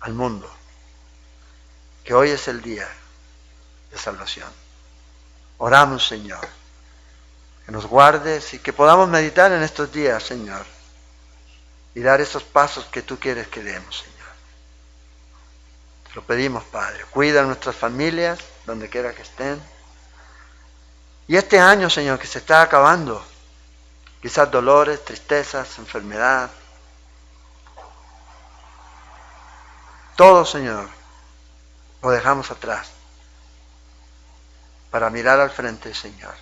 al mundo, que hoy es el día de salvación. Oramos, Señor, que nos guardes y que podamos meditar en estos días, Señor, y dar esos pasos que tú quieres que demos, Señor. Te lo pedimos, Padre. Cuida a nuestras familias, donde quiera que estén. Y este año, Señor, que se está acabando, quizás dolores, tristezas, enfermedad, todo, Señor, lo dejamos atrás para mirar al frente, Señor,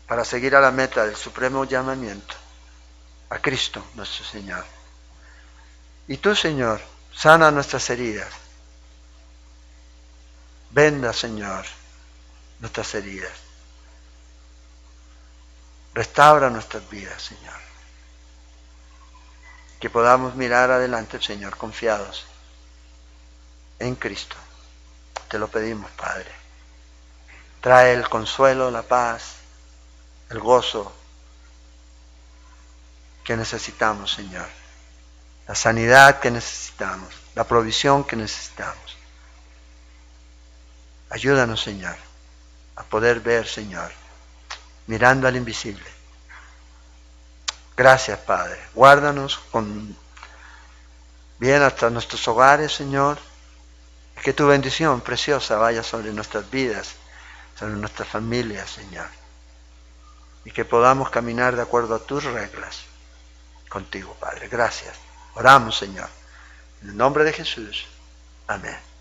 para seguir a la meta del supremo llamamiento, a Cristo nuestro Señor. Y tú, Señor, sana nuestras heridas. Venda, Señor, nuestras heridas. Restaura nuestras vidas, Señor. Que podamos mirar adelante, Señor, confiados en Cristo. Te lo pedimos, Padre. Trae el consuelo, la paz, el gozo que necesitamos, Señor. La sanidad que necesitamos, la provisión que necesitamos. Ayúdanos, Señor, a poder ver, Señor, mirando al invisible. Gracias, Padre. Guárdanos con bien hasta nuestros hogares, Señor. Y que tu bendición preciosa vaya sobre nuestras vidas, sobre nuestras familias, Señor. Y que podamos caminar de acuerdo a tus reglas contigo, Padre. Gracias. Oramos, Señor. En el nombre de Jesús. Amén.